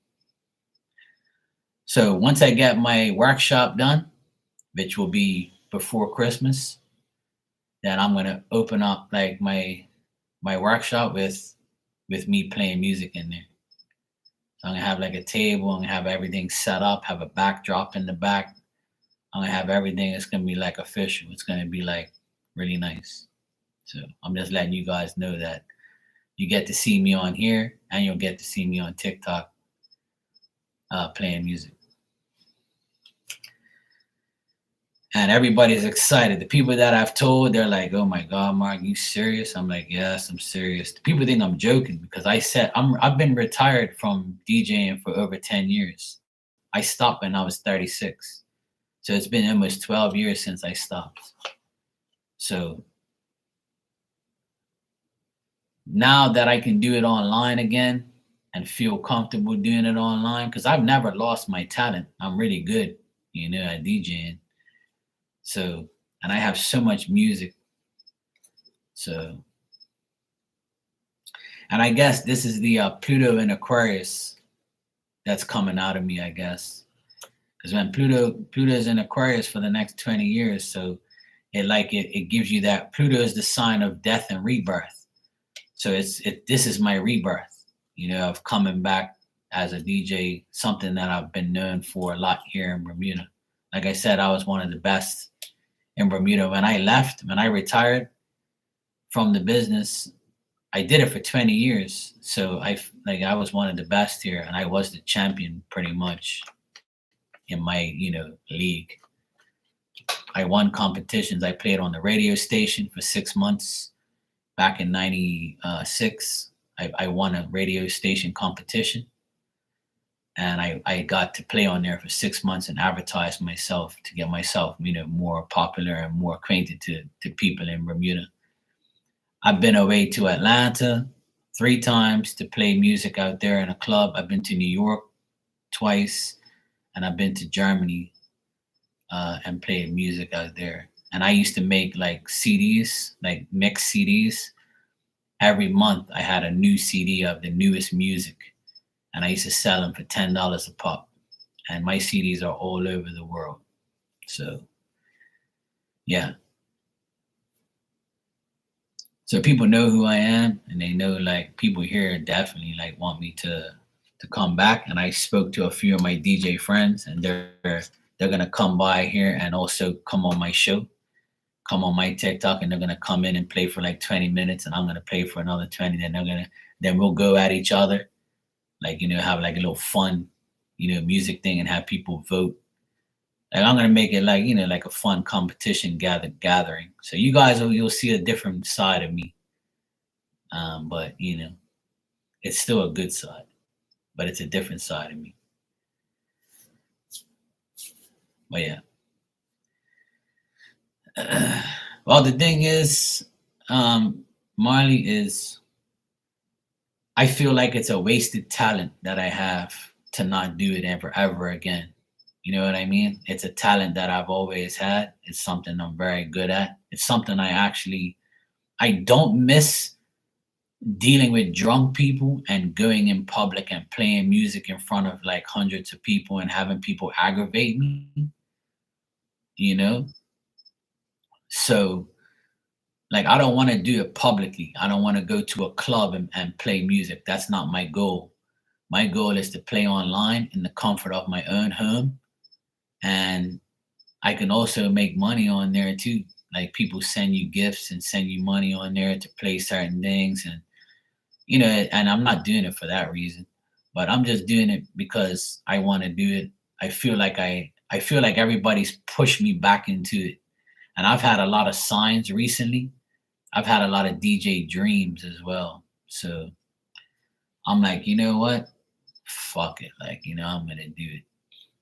Speaker 1: So once I get my workshop done, which will be before Christmas, then I'm gonna open up like my workshop with me playing music in there. So I'm gonna have like a table, I'm gonna have everything set up, have a backdrop in the back. I'm gonna have everything. It's gonna be like official. It's gonna be like really nice. So I'm just letting you guys know that you get to see me on here and you'll get to see me on TikTok playing music. And everybody's excited. The people that I've told, they're like, "Oh my God, Mark, you serious?" I'm like, "Yes, I'm serious." The people think I'm joking because I said I've been retired from DJing for over 10 years. I stopped when I was 36. So it's been almost 12 years since I stopped. So now that I can do it online again and feel comfortable doing it online, because I've never lost my talent. I'm really good, at DJing. So, and I have so much music. So, and I guess this is the Pluto in Aquarius that's coming out of me, I guess. Because when Pluto's in Aquarius for the next 20 years, so it gives you that Pluto is the sign of death and rebirth. So this is my rebirth, of coming back as a DJ, something that I've been known for a lot here in Bermuda. Like I said, I was one of the best in Bermuda. When I retired from the business, I did it for 20 years. So I was one of the best here and I was the champion pretty much in my, league. I won competitions. I played on the radio station for 6 months back in 96. I won a radio station competition. And I got to play on there for 6 months and advertise myself to get myself, more popular and more acquainted to people in Bermuda. I've been away to Atlanta 3 times to play music out there in a club. I've been to New York twice, and I've been to Germany and played music out there. And I used to make like CDs, like mix CDs. Every month I had a new CD of the newest music. And I used to sell them for $10 a pop. And my CDs are all over the world. So, yeah. So people know who I am, and they know like people here definitely like want me to come back. And I spoke to a few of my DJ friends, and they're gonna come by here and also come on my show, come on my TikTok, and they're gonna come in and play for like 20 minutes, and I'm gonna play for another 20. Then then we'll go at each other, like, have like a little fun, music thing and have people vote. Like I'm gonna make it like, like a fun competition gathering. So you guys you'll see a different side of me. But it's still a good side, but it's a different side of me. But yeah. Well, the thing is, Marley, is I feel like it's a wasted talent that I have to not do it ever again. You know what I mean? It's a talent that I've always had. It's something I'm very good at. It's something I don't miss dealing with drunk people and going in public and playing music in front of like hundreds of people and having people aggravate me, you know? So like I don't want to do it publicly. I don't want to go to a club and play music. That's not my goal. My goal is to play online in the comfort of my own home. And I can also make money on there too. Like people send you gifts and send you money on there to play certain things. And and I'm not doing it for that reason, but I'm just doing it because I want to do it. I feel like everybody's pushed me back into it. And I've had a lot of signs recently. I've had a lot of DJ dreams as well. So I'm like, you know what? Fuck it. Like, I'm gonna do it.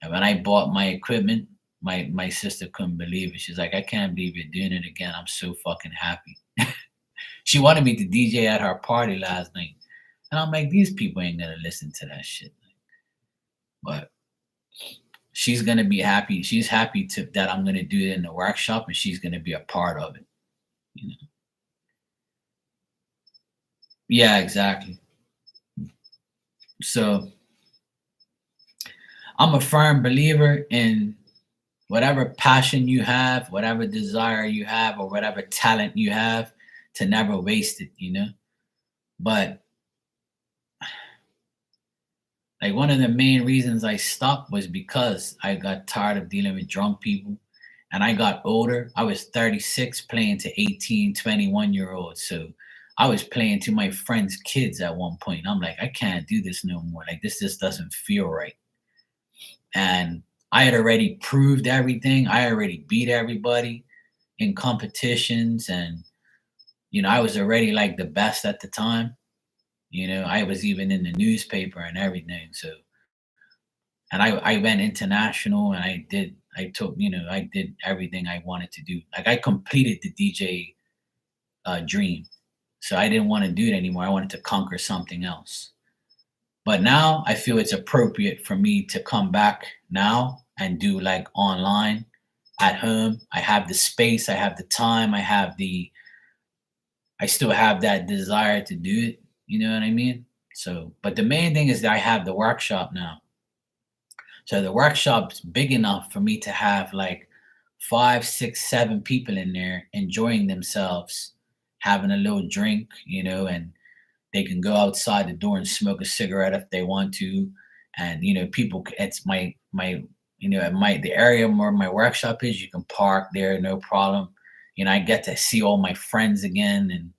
Speaker 1: And when I bought my equipment, my sister couldn't believe it. She's like, I can't believe you're doing it again. I'm so fucking happy. She wanted me to DJ at her party last night. And I'm like, these people ain't gonna listen to that shit. But she's gonna be happy. She's happy that I'm gonna do it in the workshop and she's gonna be a part of it. You know? Yeah, exactly. So I'm a firm believer in whatever passion you have, whatever desire you have, or whatever talent you have, to never waste it. But like one of the main reasons I stopped was because I got tired of dealing with drunk people and I got older. I was 36 playing to 18, 21-year-olds. So I was playing to my friends' kids at one point. I'm like, I can't do this no more. Like this just doesn't feel right. And I had already proved everything. I already beat everybody in competitions and I was already like the best at the time. I was even in the newspaper and everything. So, and I went international and I did everything I wanted to do. Like I completed the DJ dream. So I didn't want to do it anymore. I wanted to conquer something else. But now I feel it's appropriate for me to come back now and do like online at home. I have the space, I have the time, I still have that desire to do it. You know what I mean? So, but the main thing is that I have the workshop now. So the workshop's big enough for me to have like 5, 6, 7 people in there enjoying themselves, having a little drink, and they can go outside the door and smoke a cigarette if they want to. And people, it's my the area where my workshop is, you can park there, no problem. I get to see all my friends again,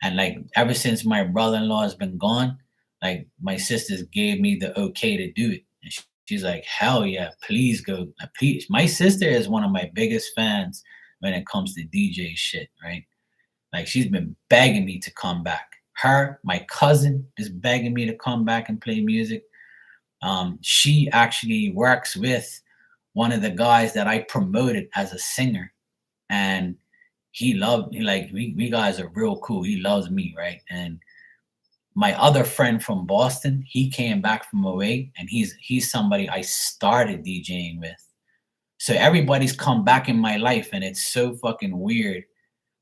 Speaker 1: and like ever since my brother-in-law has been gone, like my sisters gave me the okay to do it. And she's like, hell yeah, please go. Please. My sister is one of my biggest fans when it comes to DJ shit, right? Like she's been begging me to come back. Her, my cousin, is begging me to come back and play music. She actually works with one of the guys that I promoted as a singer, and like we guys are real cool. He loves me, right? And my other friend from Boston, he came back from away, and he's somebody I started DJing with. So everybody's come back in my life, and it's so fucking weird.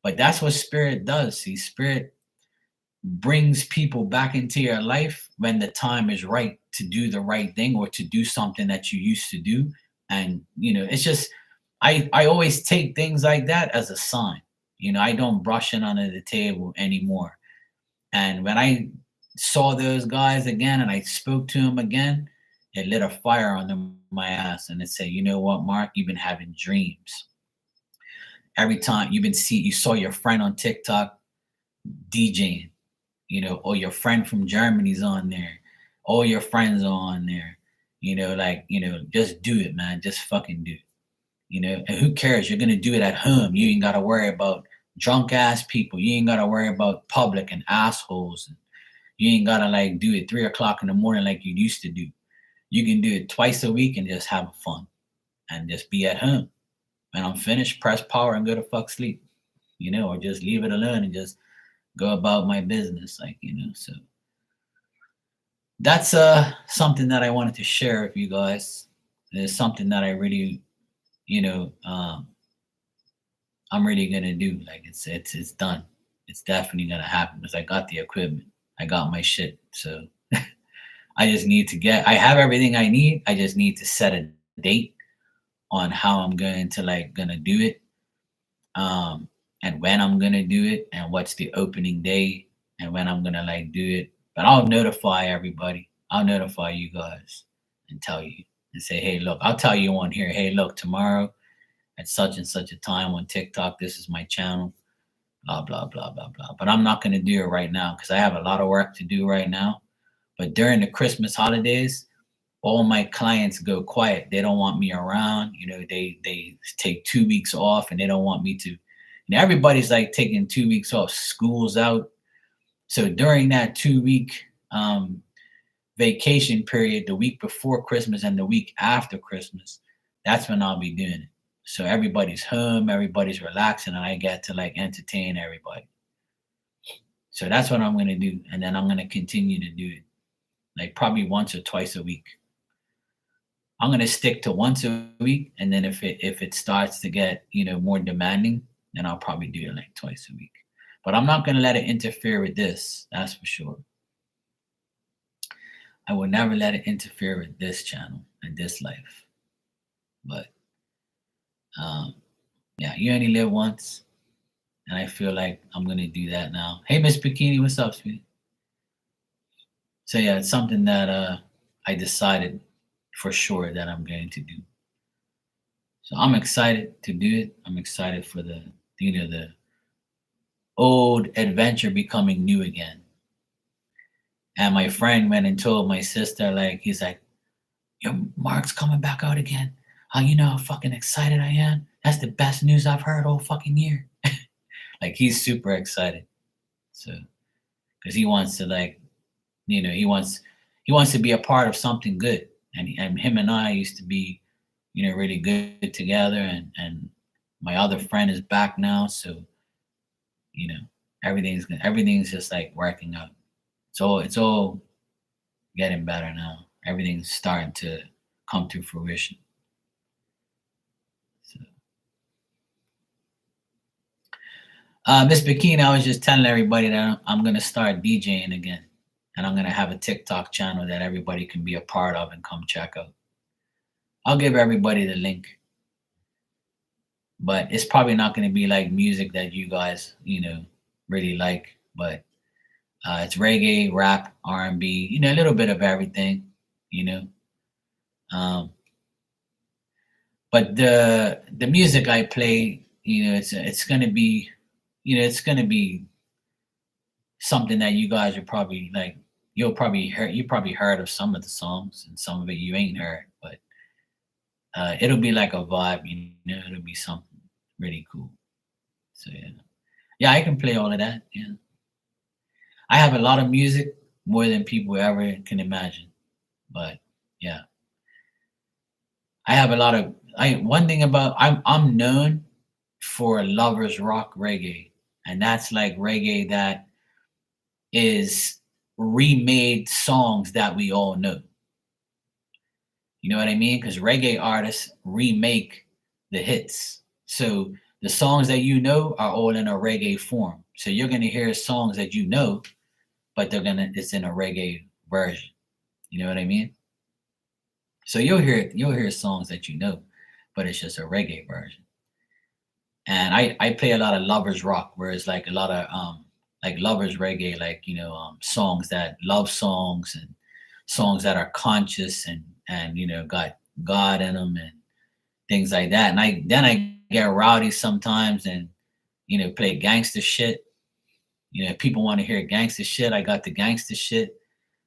Speaker 1: But that's what spirit does. See, spirit brings people back into your life when the time is right to do the right thing or to do something that you used to do. And it's just I always take things like that as a sign. I don't brush it under the table anymore. And when I saw those guys again and I spoke to them again, it lit a fire under my ass and it said, you know what, Mark, you've been having dreams. Every time you saw your friend on TikTok DJing, or your friend from Germany's on there, all your friends are on there, just do it, man. Just fucking do it. And who cares? You're gonna do it at home. You ain't gotta worry about drunk ass people. You ain't gotta worry about public and assholes. You ain't gotta like do it 3 o'clock in the morning like you used to do. You can do it twice a week and just have fun and just be at home. When I'm finished, press power and go to fuck sleep, or just leave it alone and just go about my business, So that's something that I wanted to share with you guys. It's something that I really, you know, um, I'm really gonna do. Like it's done. It's definitely gonna happen because I got the equipment. I got my shit. So I just need to I have everything I need. I just need to set a date on how I'm going to gonna do it. And when I'm gonna do it and what's the opening day and when I'm gonna do it. But I'll notify everybody. I'll notify you guys and tell you and say, hey, look, I'll tell you on here, hey, look, tomorrow at such and such a time on TikTok, this is my channel, blah, blah, blah, blah, blah. But I'm not gonna do it right now because I have a lot of work to do right now. But during the Christmas holidays, all my clients go quiet. They don't want me around. They take 2 weeks off and they don't want me to. Everybody's like taking 2 weeks off. School's out. So during that 2 week vacation period, the week before Christmas and the week after Christmas, that's when I'll be doing it. So everybody's home, everybody's relaxing, and I get to entertain everybody. So that's what I'm gonna do, and then I'm gonna continue to do it, probably once or twice a week. I'm gonna stick to once a week, and then if it starts to get more demanding, then I'll probably do it twice a week. But I'm not gonna let it interfere with this. That's for sure. I will never let it interfere with this channel and this life. But yeah, you only live once, and I feel like I'm gonna do that now. Hey, Miss Bikini, what's up, sweetie? So yeah, it's something that I decided for sure that I'm going to do. So I'm excited to do it. I'm excited for the old adventure becoming new again. And my friend went and told my sister, he's like, yo, Mark's coming back out again. How you know how fucking excited I am? That's the best news I've heard all fucking year. He's super excited. So, because he wants to he wants to be a part of something good. And him and I used to be, really good together. And my other friend is back now. So, everything's just working out. It's all getting better now. Everything's starting to come to fruition. So, Miss Bikini, I was just telling everybody that I'm gonna start DJing again, and I'm gonna have a TikTok channel that everybody can be a part of and come check out. I'll give everybody the link, but it's probably not gonna be music that you guys really like, but it's reggae, rap, R&B, a little bit of everything, but the music I play, it's gonna be, it's gonna be something that you guys are probably you probably heard of some of the songs, and some of it you ain't heard, but it'll be like a vibe, it'll be something really cool. So yeah, I can play all of that. Yeah. I have a lot of music, more than people ever can imagine. But yeah, I have a lot of. One thing about I'm known for lovers rock reggae, and that's reggae that is remade songs that we all know. You know what I mean? Because reggae artists remake the hits. So the songs that you know are all in a reggae form. So you're gonna hear songs that you know, but it's in a reggae version. You know what I mean? So you'll hear songs that you know, but it's just a reggae version. And I play a lot of lovers rock, where it's a lot of lovers reggae, songs that love songs and songs that are conscious and got God in them and things like that. And I get rowdy sometimes and play gangster shit. You know, if people want to hear gangster shit, I got the gangster shit.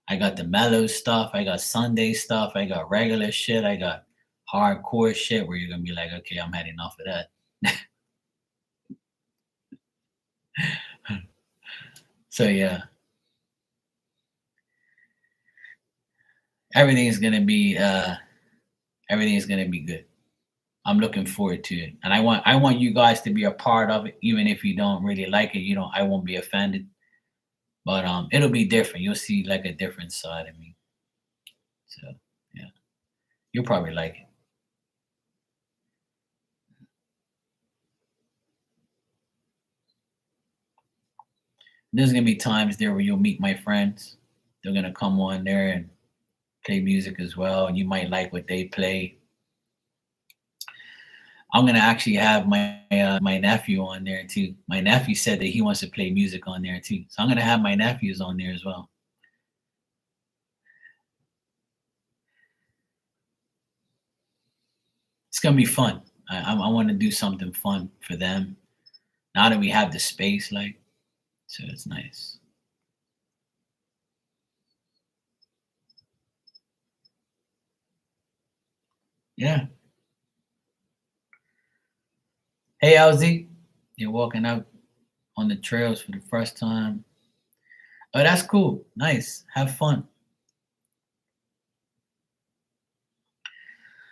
Speaker 1: I got the mellow stuff. I got Sunday stuff. I got regular shit. I got hardcore shit where you're gonna be like, okay, I'm had enough of that. So yeah, everything is gonna be everything is gonna be good. I'm looking forward to it, and I want you guys to be a part of it, even if you don't really like it. You know, I won't be offended, but it'll be different. You'll see like a different side of me. So yeah, you'll probably like it. There's gonna be times there where you'll meet my friends. They're gonna come on there and play music as well, and you might like what they play. I'm gonna actually have my nephew on there too. My nephew said that he wants to play music on there too, so I'm gonna have my nephews on there as well. It's gonna be fun. I want to do something fun for them now that we have the space, like, so it's nice. Yeah. Hey, LZ, you're walking out on the trails for the first time. Oh, that's cool. Nice. Have fun.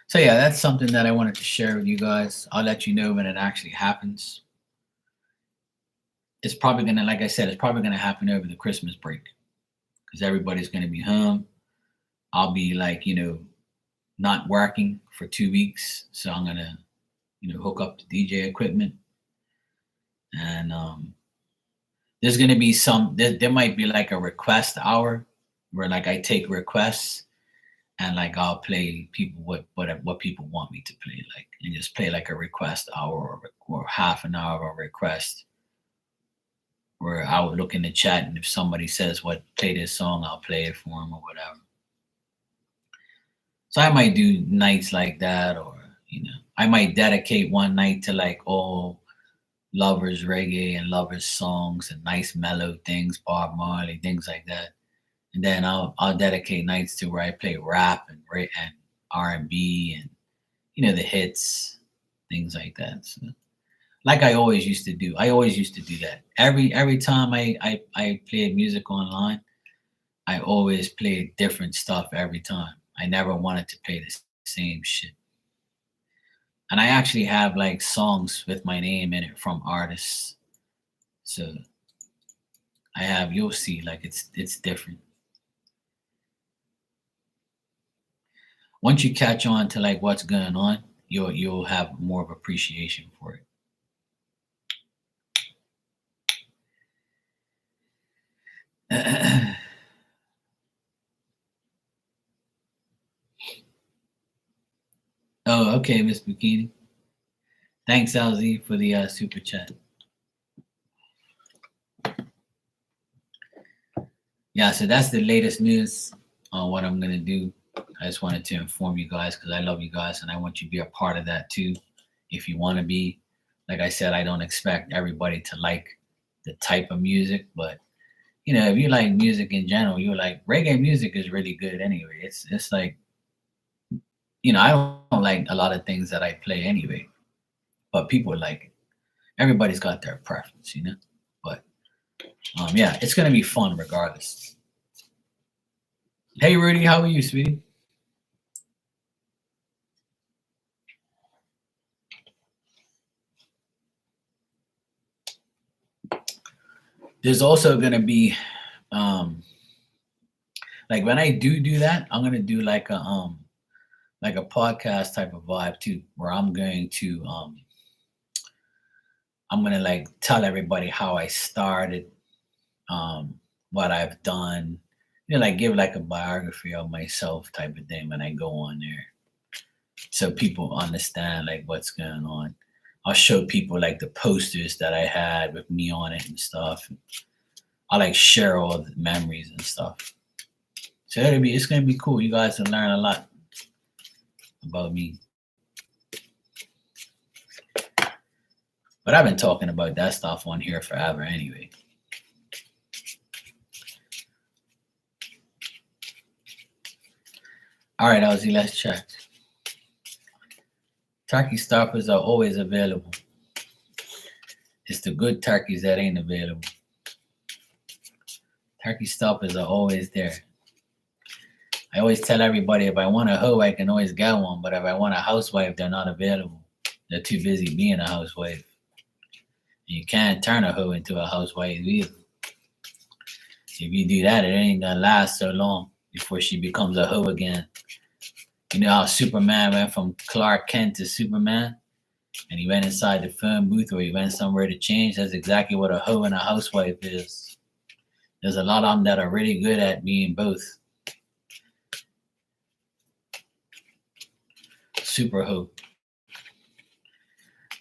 Speaker 1: So yeah, that's something that I wanted to share with you guys. I'll let you know when it actually happens. It's probably gonna, like I said, it's probably gonna happen over the Christmas break because everybody's gonna be home. I'll be like, not working for 2 weeks, so I'm gonna, hook up the DJ equipment, and there's gonna be there might be like a request hour where like I take requests and like I'll play people what people want me to play, like, and just play like a request hour or half an hour of a request where I would look in the chat, and if somebody says what play this song, I'll play it for them or whatever. So I might do nights like that, or I might dedicate one night to like all lovers reggae and lovers songs and nice mellow things, Bob Marley, things like that. And then I'll dedicate nights to where I play rap and R&B and the hits, things like that. So, like I always used to do. I always used to do that. Every time I played music online, I always played different stuff every time. I never wanted to play the same shit. And I actually have like songs with my name in it from artists. So you'll see like it's different. Once you catch on to like what's going on, you'll have more of appreciation for it. Oh, okay, Miss Bikini. Thanks, LZ, for the super chat. Yeah, so that's the latest news on what I'm gonna do. I just wanted to inform you guys because I love you guys and I want you to be a part of that too. If you want to be, like I said, I don't expect everybody to like the type of music, but if you like music in general, you're like reggae music is really good anyway. It's like I don't like a lot of things that I play anyway, but people like it. Everybody's got their preference. But yeah, it's gonna be fun regardless. Hey Rudy, how are you, sweetie? There's also gonna be like when I do that, I'm gonna do like a podcast type of vibe too, where I'm gonna like tell everybody how I started, what I've done, like give like a biography of myself type of thing when I go on there, so people understand like what's going on. I'll show people like the posters that I had with me on it and stuff. I like share all the memories and stuff. So it's gonna be cool. You guys will learn a lot about me. But I've been talking about that stuff on here forever anyway. All right, Ozzy, let's check. Turkey stoppers are always available. It's the good turkeys that ain't available. Turkey stoppers are always there. I always tell everybody if I want a hoe, I can always get one. But if I want a housewife, they're not available. They're too busy being a housewife. You can't turn a hoe into a housewife either. If you do that, it ain't gonna last so long before she becomes a hoe again. You know how Superman went from Clark Kent to Superman? And he went inside the phone booth or he went somewhere to change? That's exactly what a hoe and a housewife is. There's a lot of them that are really good at being both. Super hoe.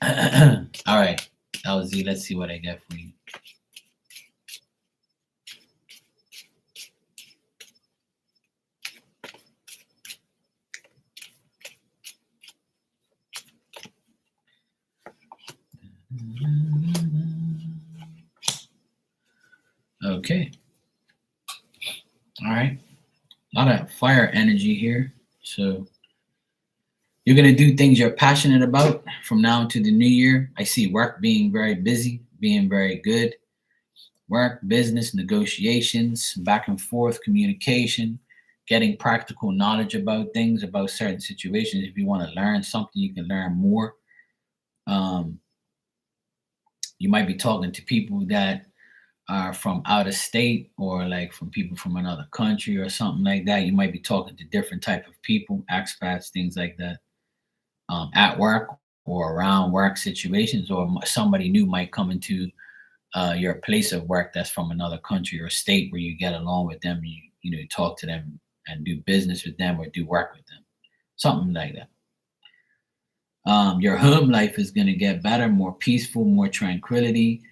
Speaker 1: All right, LZ, let's see what I got for you. Okay. All right. A lot of fire energy here. So you're going to do things you're passionate about from now to the new year. I see work being very busy, being very good. Work, business, negotiations, back and forth communication, getting practical knowledge about things, about certain situations. If you want to learn something, you can learn more. Um, you might be talking to people that are from out of state or like from people from another country or something like that. You might be talking to different type of people, expats, things like that, at work or around work situations, or somebody new might come into your place of work that's from another country or state where you get along with them. You know talk to them and do business with them or do work with them, something like that. Your home life is going to get better, more peaceful, more tranquility,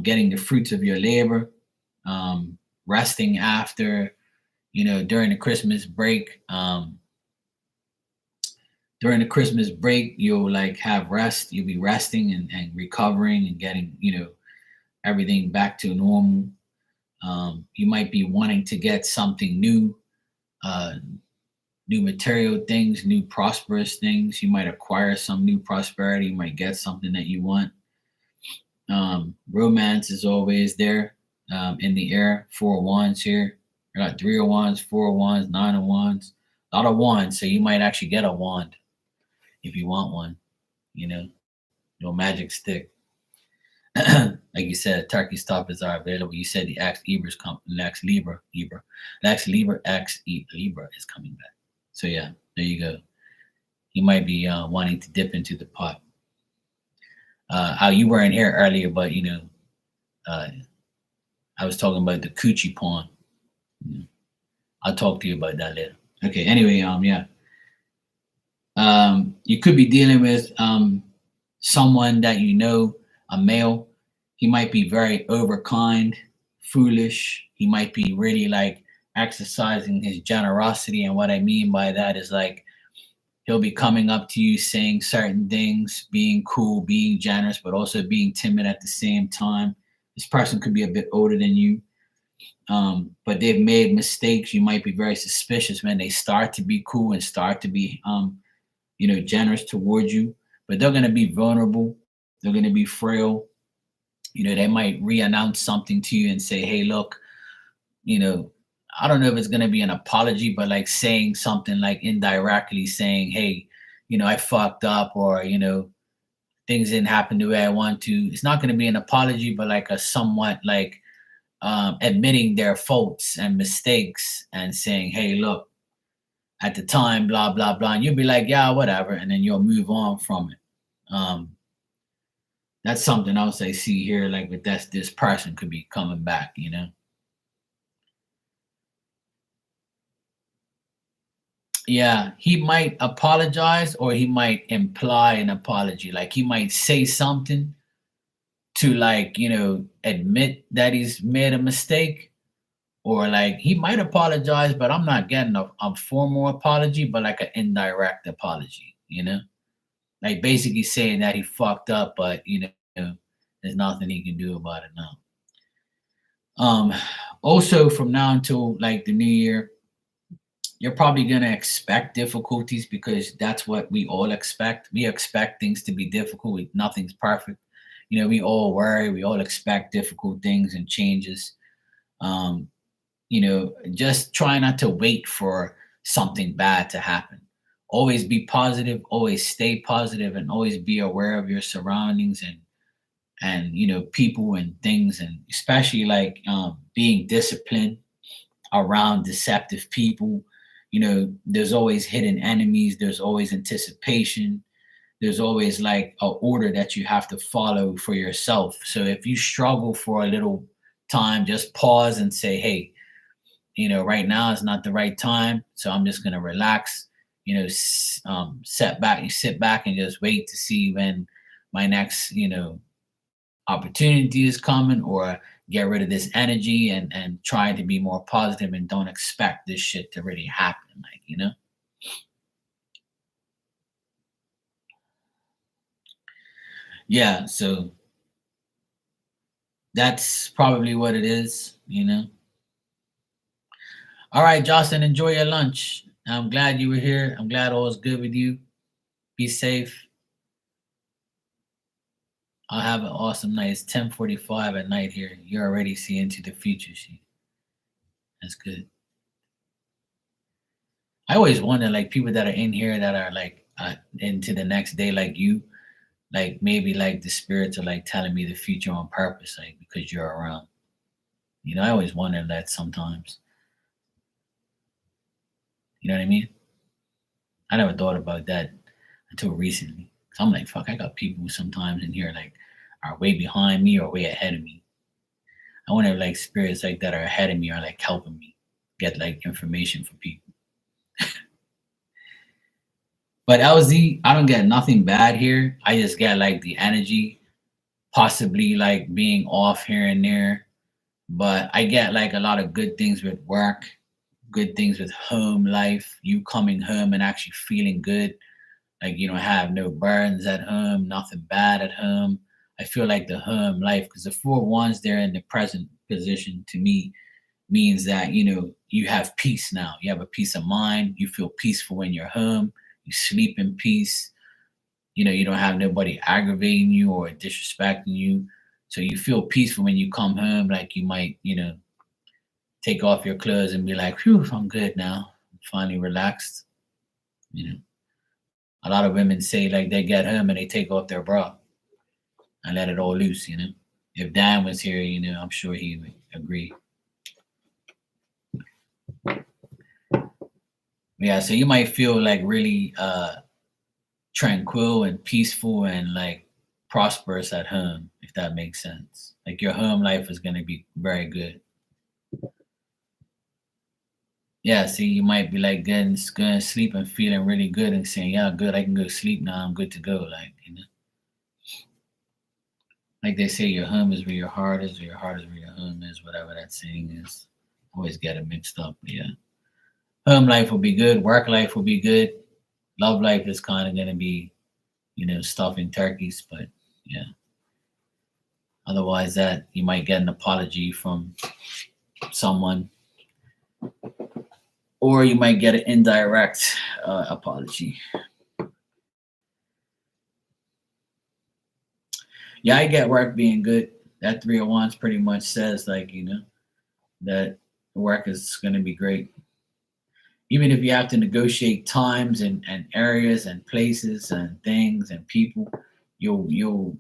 Speaker 1: getting the fruits of your labor, resting after, during the Christmas break. During the Christmas break, you'll like have rest. You'll be resting and recovering and getting, everything back to normal. You might be wanting to get something new, uh, new material things, new prosperous things. You might acquire some new prosperity. You might get something that you want. Romance is always there, in the air. 4 of Wands here. You got 3 of Wands, 4 of Wands, 9 of Wands, a lot of wands. So you might actually get a wand if you want one. You know, no magic stick. Like you said, turkey stoppers are available. You said the Lex Libra X Libra is coming back. So yeah, there you go. You might be wanting to dip into the pot. How you weren't here earlier, but uh, I was talking about the coochie pawn. I'll talk to you about that later. Okay. Anyway, yeah. You could be dealing with someone that a male. He might be very overkind, foolish. He might be really like exercising his generosity. And what I mean by that is like he'll be coming up to you saying certain things, being cool, being generous, but also being timid at the same time. This person could be a bit older than you, but they've made mistakes. You might be very suspicious when they start to be cool and start to be, generous towards you, but they're going to be vulnerable. They're going to be frail. They might re-announce something to you and say, hey, look, I don't know if it's going to be an apology, but like saying something like indirectly saying, hey, I fucked up, or, things didn't happen the way I want to. It's not going to be an apology, but like a somewhat like admitting their faults and mistakes and saying, hey, look, at the time, blah, blah, blah. And you'll be like, yeah, whatever. And then you'll move on from it. That's something else I see here. Like with this person could be coming back, Yeah, he might apologize or he might imply an apology. Like he might say something to like, admit that he's made a mistake, or like he might apologize, but I'm not getting a formal apology, but like an indirect apology, like basically saying that he fucked up, but there's nothing he can do about it now. Um, Also from now until like the new year, you're probably going to expect difficulties because that's what we all expect. We expect things to be difficult. Nothing's perfect. We all worry. We all expect difficult things and changes. Um, just try not to wait for something bad to happen. Always be positive, always stay positive, and always be aware of your surroundings and people and things, and especially like being disciplined around deceptive people. There's always hidden enemies, there's always anticipation, there's always like a order that you have to follow for yourself. So if you struggle for a little time, just pause and say, hey, right now is not the right time, so I'm just going to relax. You sit back and just wait to see when my next opportunity is coming, or get rid of this energy and try to be more positive and don't expect this shit to really happen, yeah. So that's probably what it is. All right, Jocelyn, enjoy your lunch. I'm glad you were here. I'm glad all is good with you. Be safe. I'll have an awesome night. It's 10:45 at night here. You're already seeing into the future. That's good. I always wonder, like, people that are in here that are like into the next day, like you, like maybe like the spirits are like telling me the future on purpose, like because you're around. I always wonder that sometimes. You know what I mean? I never thought about that until recently. So I'm like, fuck, I got people sometimes in here like are way behind me or way ahead of me. I wonder if like spirits like that are ahead of me are like helping me get like information for people. But LZ, I don't get nothing bad here. I just get like the energy, possibly like being off here and there. But I get like a lot of good things with work, good things with home life, you coming home and actually feeling good. Like you don't have no burdens at home, nothing bad at home. I feel like the home life, because the 4 1s there in the present position to me means that you have peace now. You have a peace of mind. You feel peaceful when you're home. You sleep in peace. You don't have nobody aggravating you or disrespecting you. So you feel peaceful when you come home. Like you might, take off your clothes and be like, "Phew, I'm good now. I'm finally relaxed." You know, a lot of women say like they get home and they take off their bra and let it all loose. If Dan was here, I'm sure he would agree. Yeah, so you might feel like really tranquil and peaceful and like prosperous at home, if that makes sense. Like your home life is going to be very good. Yeah, see, you might be like going to sleep and feeling really good and saying, "Yeah, good, I can go to sleep now. I'm good to go." Like they say, your home is where your heart is, or your heart is where your home is, whatever that saying is. Always get it mixed up. But yeah, home life will be good. Work life will be good. Love life is kind of going to be, stuffing turkeys. But yeah, otherwise, that you might get an apology from someone, or you might get an indirect apology. Yeah, I get work being good. That 301s pretty much says like, that work is going to be great. Even if you have to negotiate times and areas and places and things and people, you'll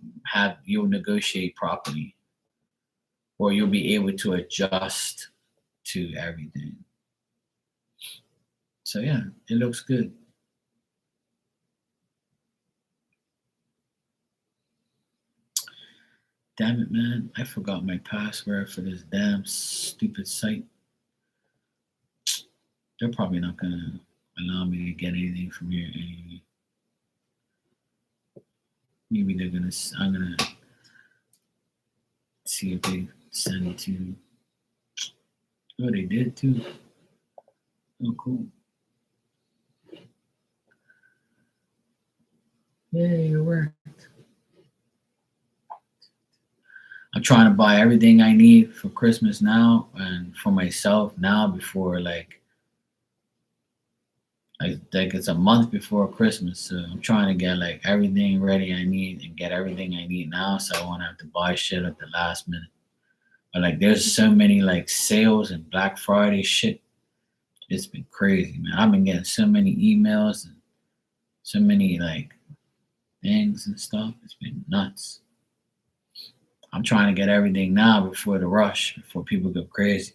Speaker 1: negotiate properly, or you'll be able to adjust to everything. So yeah, it looks good. Damn it, man! I forgot my password for this damn stupid site. They're probably not gonna allow me to get anything from here anyway. Maybe they're gonna. I'm gonna see if they send it to. Oh, they did too. Oh, cool. Yay, it worked. I'm trying to buy everything I need for Christmas now and for myself now before like Like it's a month before Christmas, so I'm trying to get like everything ready I need and get everything I need now, so I won't have to buy shit at the last minute. But like, there's so many like sales and Black Friday shit. It's been crazy, man. I've been getting so many emails and so many like things and stuff. It's been nuts. I'm trying to get everything now before the rush, before people go crazy.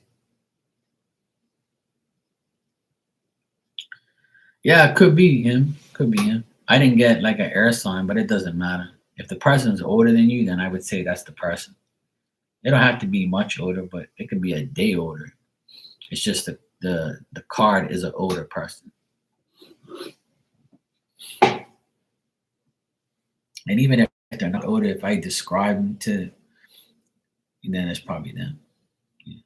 Speaker 1: Yeah, it could be him. Could be him. I didn't get like an air sign, but it doesn't matter. If the person's older than you, then I would say that's the person. They don't have to be much older, but it could be a day older. It's just the card is an older person. And even if they're not older, if I describe them to, then it's probably them. Yeah.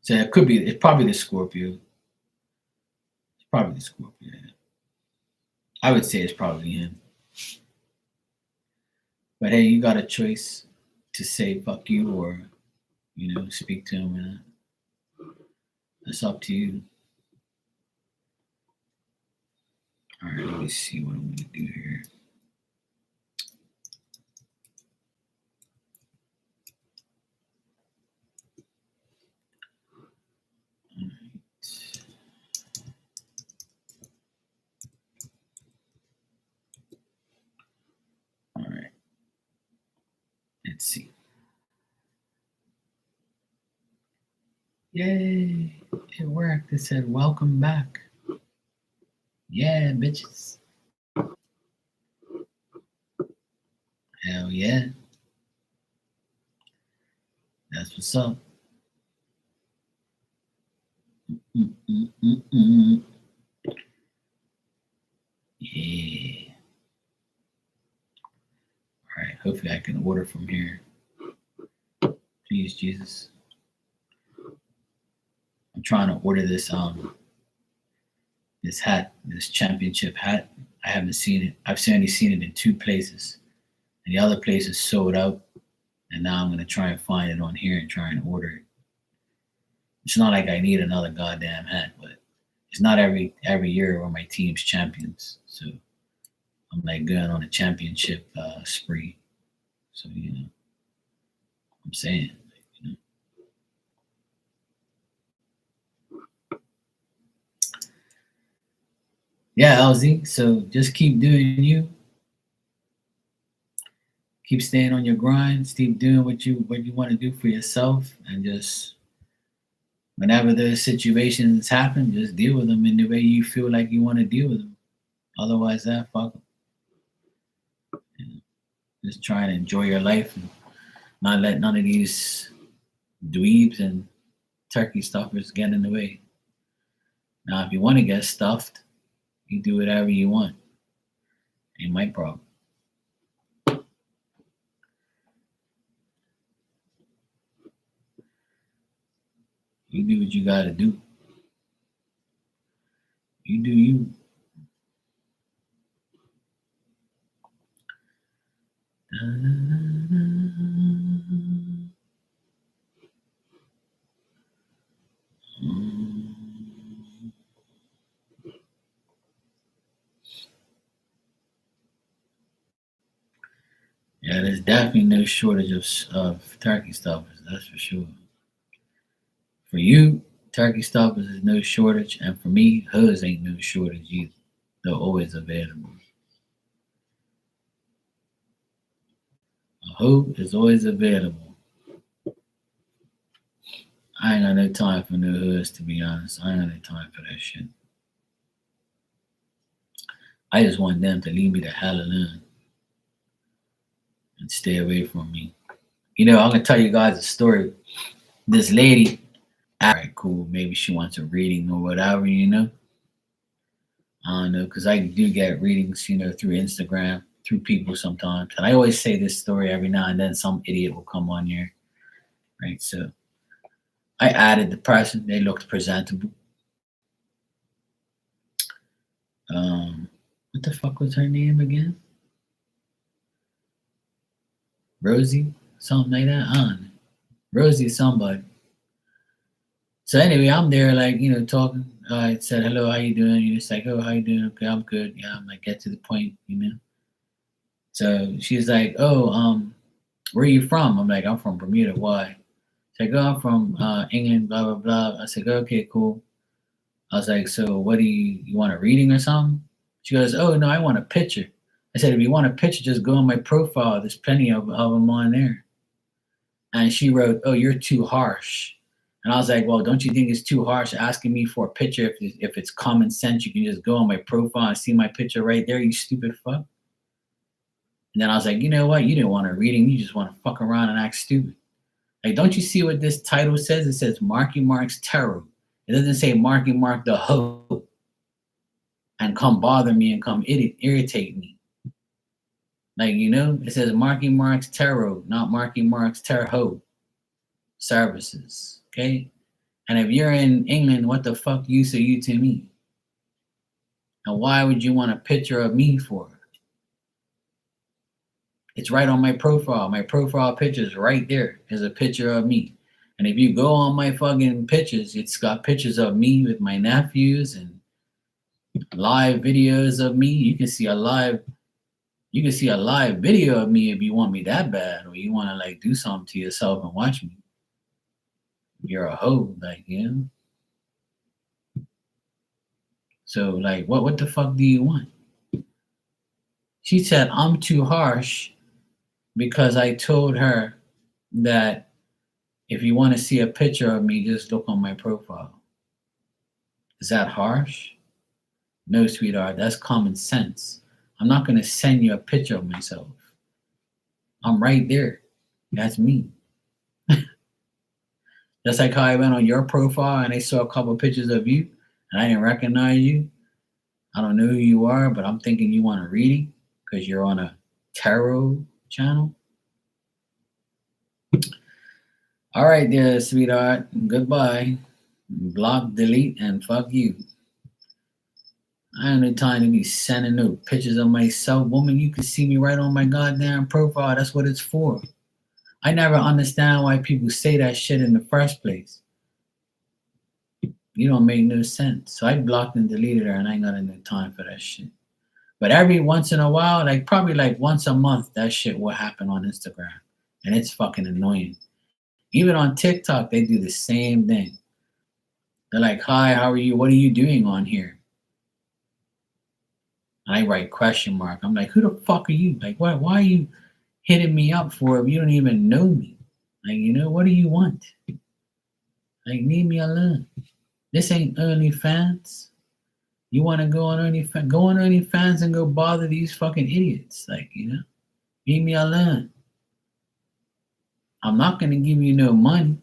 Speaker 1: So it could be. It's probably the Scorpio. It's probably the Scorpio. Yeah. I would say it's probably him. But hey, you got a choice to say fuck you or speak to him. And it's up to you. All right, let me see what I'm gonna do here. All right. All right. Let's see. Yay! It worked. It said welcome back. Yeah, bitches. Hell yeah. That's what's up. Mm-mm-mm-mm. Yeah. All right. Hopefully, I can order from here. Please, Jesus. I'm trying to order this hat, this championship hat. I haven't seen it. I've only seen it in two places, and the other place is sold out. And now I'm gonna try and find it on here and try and order it. It's not like I need another goddamn hat, but it's not every year where my team's champions. So I'm like going on a championship spree. So I'm saying, you know, yeah, LZ. So just keep doing you. Keep staying on your grind. Keep doing what you want to do for yourself, and just whenever those situations happen, just deal with them in the way you feel like you want to deal with them. Otherwise, that fuck 'em. You know, just try and enjoy your life and not let none of these dweebs and turkey stuffers get in the way. Now, if you want to get stuffed, you do whatever you want. Ain't my problem. You do what you gotta do. You do you. Yeah, there's definitely no shortage of turkey stuffers, that's for sure. For you, turkey stuffers is no shortage, and for me, hers ain't no shortage either. They're always available. A hoe is always available. I ain't got no time for no hoods, to be honest. I ain't got no time for that shit. I just want them to leave me the hell alone and stay away from me. I'm gonna tell you guys a story. This lady, all right, cool. Maybe she wants a reading or whatever. I don't know, because I do get readings, through Instagram, through people sometimes. And I always say this story every now and then. Some idiot will come on here, right? So I added the person. They looked presentable. What the fuck was her name again? Rosie, something like that. I don't know. Rosie somebody. So anyway, I'm there like, talking. I said, hello, how you doing? It's like, oh, how you doing? Okay, I'm good. Yeah, I'm like, get to the point. So she's like, oh, where are you from? I'm like, I'm from Bermuda. Why? She's like, oh, I'm from England, blah, blah, blah. I said, okay, cool. I was like, so what do you want a reading or something? She goes, oh, no, I want a picture. I said, if you want a picture, just go on my profile. There's plenty of them on there. And she wrote, oh, you're too harsh. And I was like, well, don't you think it's too harsh asking me for a picture if it's common sense? You can just go on my profile and see my picture right there, you stupid fuck. And then I was like, you know what? You didn't want a reading. You just want to fuck around and act stupid. Like, don't you see what this title says? It says Marky Mark's Tarot. It doesn't say Marky Mark the hoe and come bother me and come irritate me. Like, it says Marky Mark's Tarot, not Marky Mark's Tarot services. Okay? And if you're in England, what the fuck use are you to me? And why would you want a picture of me for? It's right on my profile. My profile picture is right there. There's a picture of me. And if you go on my fucking pictures, it's got pictures of me with my nephews and live videos of me. You can see a live video of me if you want me that bad, or you want to like do something to yourself and watch me. You're a hoe, like, So like what the fuck do you want? She said I'm too harsh because I told her that if you want to see a picture of me, just look on my profile. Is that harsh? No, sweetheart, that's common sense. I'm not going to send you a picture of myself. I'm right there. That's me. Just like how I went on your profile and I saw a couple of pictures of you and I didn't recognize you. I don't know who you are, but I'm thinking you want a reading because you're on a tarot channel. All right, there, sweetheart. Goodbye. Block, delete, and fuck you. I ain't no time to be sending no pictures of myself. Woman, you can see me right on my goddamn profile. That's what it's for. I never understand why people say that shit in the first place. You don't make no sense. So I blocked and deleted her, and I ain't got no time for that shit. But every once in a while, like probably like once a month, that shit will happen on Instagram. And it's fucking annoying. Even on TikTok, they do the same thing. They're like, hi, how are you? What are you doing on here? And I write question mark. I'm like, who the fuck are you? Like, why are you hitting me up for if you don't even know me? Like, what do you want? Like, leave me alone. This ain't OnlyFans. You want to go on OnlyFans? Go on OnlyFans and go bother these fucking idiots. Like, leave me alone. I'm not gonna give you no money.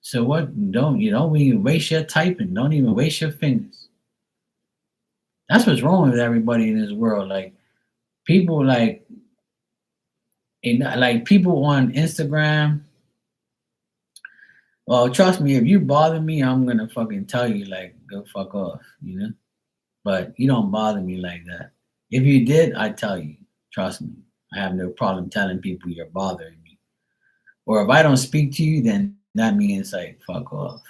Speaker 1: So what? Don't even waste your typing. Don't even waste your fingers. That's what's wrong with everybody in this world. Like people people on Instagram. Well, trust me, if you bother me, I'm gonna fucking tell you like go fuck off, But you don't bother me like that. If you did, I'd tell you. Trust me. I have no problem telling people you're bothering me. Or if I don't speak to you, then that means like fuck off,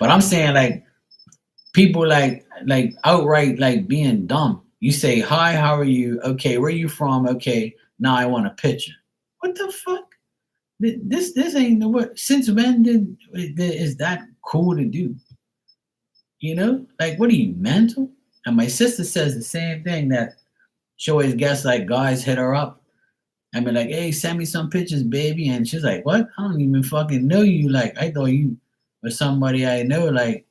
Speaker 1: But I'm saying like people like outright like being dumb. You say, hi, how are you? Okay, where are you from? Okay, now I want a picture. What the fuck? This ain't the what. Since when is that cool to do? Like what are you mental? And my sister says the same thing, that she always gets like guys hit her up and be like, hey, send me some pictures, baby. And she's like, what? I don't even fucking know you. Like I thought you were somebody I know. Like,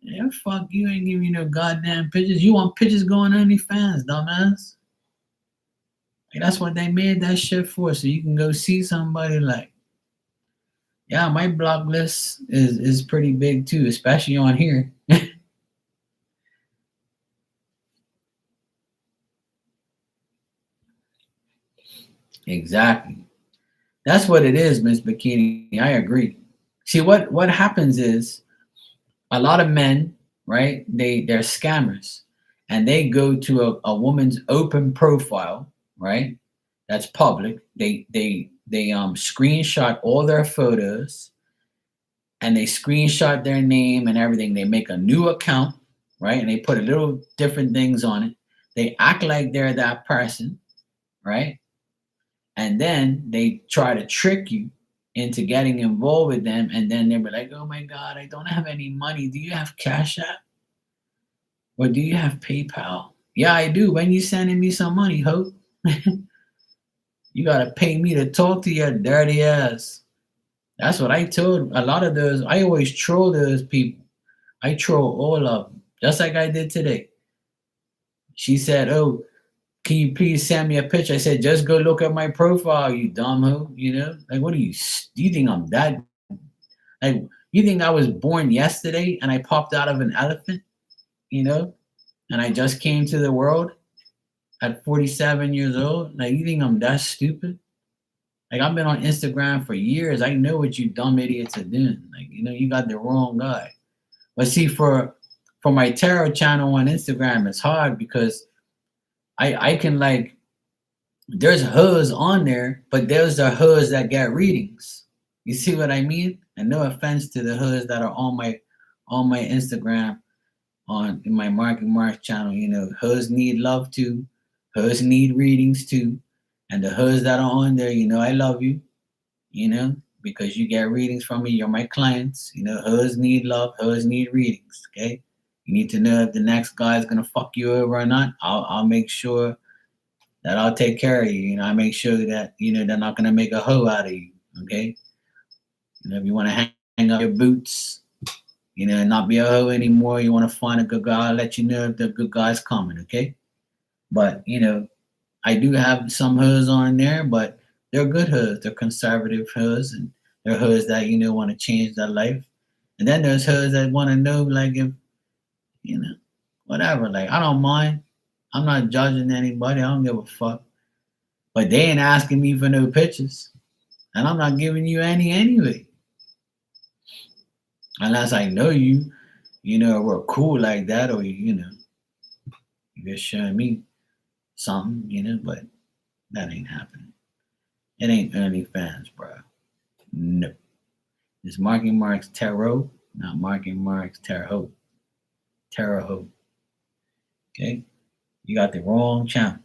Speaker 1: yeah, fuck you, ain't giving you no goddamn pictures. You want pictures going on OnlyFans, dumbass. Like, that's what they made that shit for, so you can go see somebody. Like, yeah, my block list is pretty big too, especially on here. Exactly. That's what it is, Miss Bikini. I agree. See, what happens is a lot of men, right? They're scammers, and they go to a woman's open profile, right? That's public. They screenshot all their photos, and they screenshot their name and everything. They make a new account, right? And they put a little different things on it. They act like they're that person, right? And then they try to trick you into getting involved with them. And then they'll be like, oh my God, I don't have any money. Do you have Cash App? Or do you have PayPal? Yeah, I do. When you sending me some money, ho? You gotta pay me to talk to your dirty ass. That's what I told a lot of those. I always troll those people. I troll all of them, just like I did today. She said, "Oh, can you please send me a picture?" I said, "Just go look at my profile, you dumb hoe." You know, like, what do you think I'm that? Like, you think I was born yesterday and I popped out of an elephant? You know, and I just came to the world at 47 years old. Like, you think I'm that stupid? Like, I've been on Instagram for years. I know what you dumb idiots are doing. Like, you got the wrong guy. But see, for my tarot channel on Instagram, it's hard because I can, like, there's hoes on there, but there's the hoes that get readings. You see what I mean? And no offense to the hoes that are on my Instagram, in my Marky Mark channel. Hoes need love too. Hoes need readings too. And the hoes that are on there, I love you, because you get readings from me. You're my clients. Hoes need love. Hoes need readings. Okay. You need to know if the next guy is gonna fuck you over or not. I'll make sure that I'll take care of you. I make sure that they're not gonna make a hoe out of you. Okay. If you want to hang up your boots, and not be a hoe anymore, you want to find a good guy, I'll let you know if the good guy's coming. Okay. But I do have some hoes on there, but they're good hoes. They're conservative hoes, and they're hoes that want to change their life. And then there's hoes that want to know, like, if whatever. Like, I don't mind. I'm not judging anybody. I don't give a fuck. But they ain't asking me for no pictures, and I'm not giving you any anyway, unless I know you. We're cool like that, or you're showing me something. But that ain't happening. It ain't OnlyFans, bro. No. It's Marky Mark's Tarot, not Marky Mark's Tarot. Tarot. Okay? You got the wrong channel.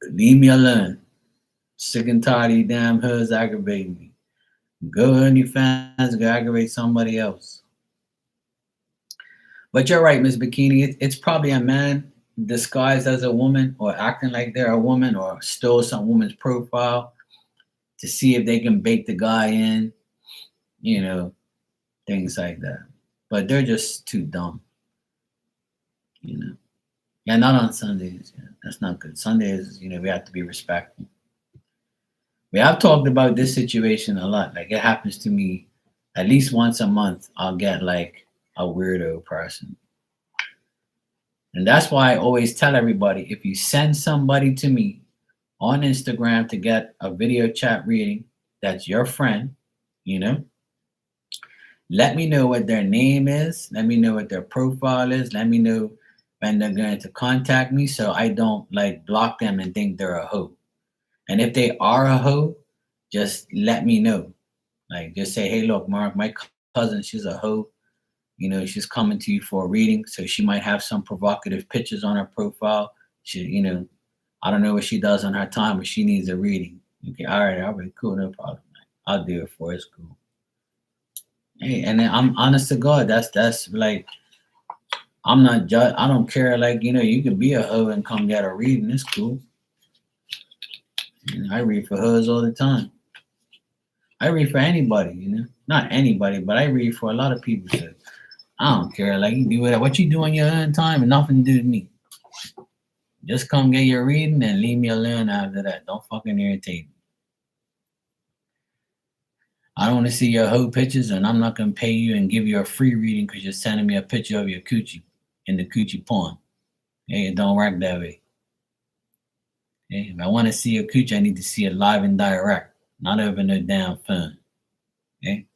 Speaker 1: Leave me alone. Sick and tired of you damn hoes aggravating me. Go OnlyFans, go aggravate somebody else. But you're right, Miss Bikini. It's probably a man disguised as a woman, or acting like they're a woman, or stole some woman's profile to see if they can bait the guy in, things like that. But they're just too dumb, Yeah, not on Sundays. Yeah, that's not good. Sundays, we have to be respectful. We have talked about this situation a lot. Like, it happens to me at least once a month. I'll get like a weirdo person. And that's why I always tell everybody, if you send somebody to me on Instagram to get a video chat reading, that's your friend, let me know what their name is. Let me know what their profile is. Let me know when they're going to contact me, so I don't, like, block them and think they're a hoe. And if they are a hoe, just let me know. Like, just say, hey, look, Mark, my cousin, she's a hoe. She's coming to you for a reading, so she might have some provocative pictures on her profile. She, I don't know what she does on her time, but she needs a reading. Okay, all right, cool, no problem. I'll do it for her. It's cool. Hey, and then I'm honest to God, that's like, I'm not judge. I don't care. Like, you can be a hoe and come get a reading. It's cool. I read for hoes all the time. I read for anybody. Not anybody, but I read for a lot of people. So I don't care. Like, you do what you do on your own time, and nothing to do with me. Just come get your reading and leave me alone after that. Don't fucking irritate me. I don't want to see your hoe pictures, and I'm not gonna pay you and give you a free reading because you're sending me a picture of your coochie in the coochie porn. Hey, it don't work that way. Okay? If I want to see your coochie, I need to see it live and direct, not over no damn phone. Okay?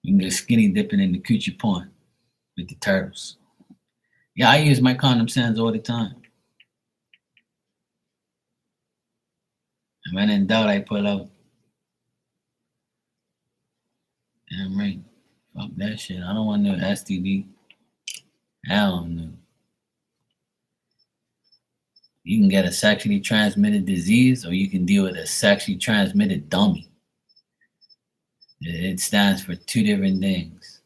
Speaker 1: You can get skinny dipping in the coochie porn with the turtles. Yeah, I use my condom sands all the time. And when in doubt, I pull out. Damn right. Fuck that shit. I don't want no STD. Hell no. You can get a sexually transmitted disease or you can deal with a sexually transmitted dummy. It stands for two different things.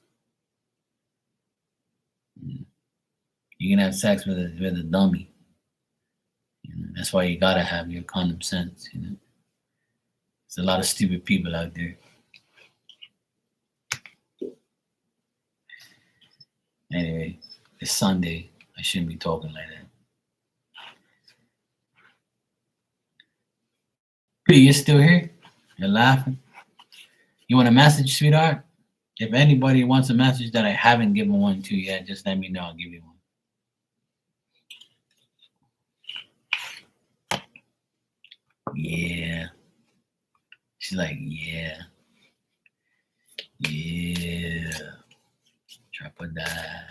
Speaker 1: You can have sex with a dummy. That's why you gotta have your condom sense. There's a lot of stupid people out there. Anyway, it's Sunday. I shouldn't be talking like that. P, you're still here? You're laughing? You want a message, sweetheart? If anybody wants a message that I haven't given one to yet, just let me know. I'll give you one. Yeah. She's like, yeah. Yeah. Drop or die.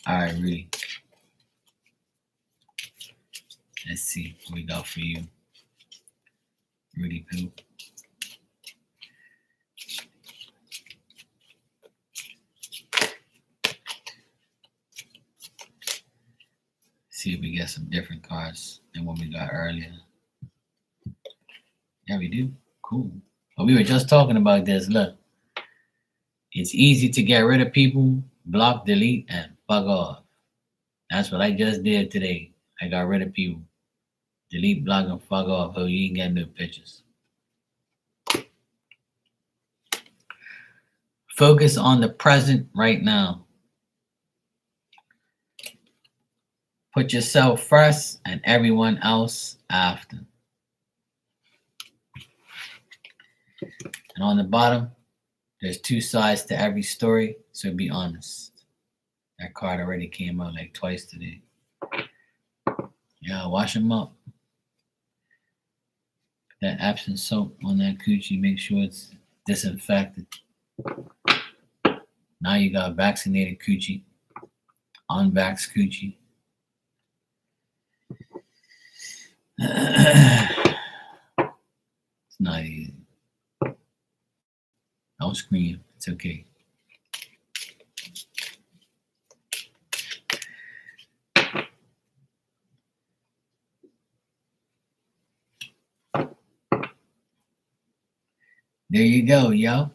Speaker 1: All right, Rudy. Let's see what we got for you. Rudy Poo. See if we get some different cards than what we got earlier. Yeah, we do. Cool. But we were just talking about this. Look, it's easy to get rid of people, block, delete, and fuck off. That's what I just did today. I got rid of people. Delete, block, and fuck off. Oh, you ain't got no pictures. Focus on the present right now. Put yourself first and everyone else after. And on the bottom, there's two sides to every story, so be honest. That card already came out like twice today. Yeah, wash them up. Put that Epsom soap on that coochie, make sure it's disinfected. Now you got vaccinated coochie, unvaxxed coochie. It's not easy. Don't scream. It's okay. There you go, yo.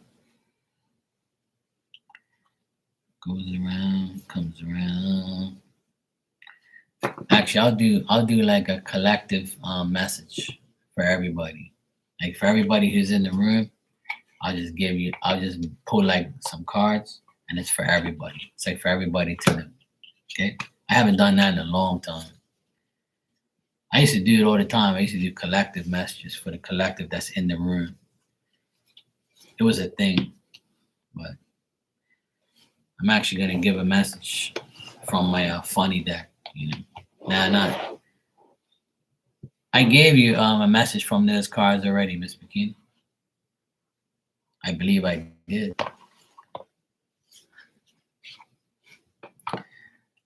Speaker 1: Goes around, comes around. Actually, I'll do like a collective message for everybody. Like for everybody who's in the room, I'll just pull like some cards and it's for everybody. It's like for everybody to know. Okay? I haven't done that in a long time. I used to do it all the time. I used to do collective messages for the collective that's in the room. It was a thing, but I'm actually gonna give a message from my funny deck. Nah. I gave you a message from those cards already, Miss McKean. I believe I did.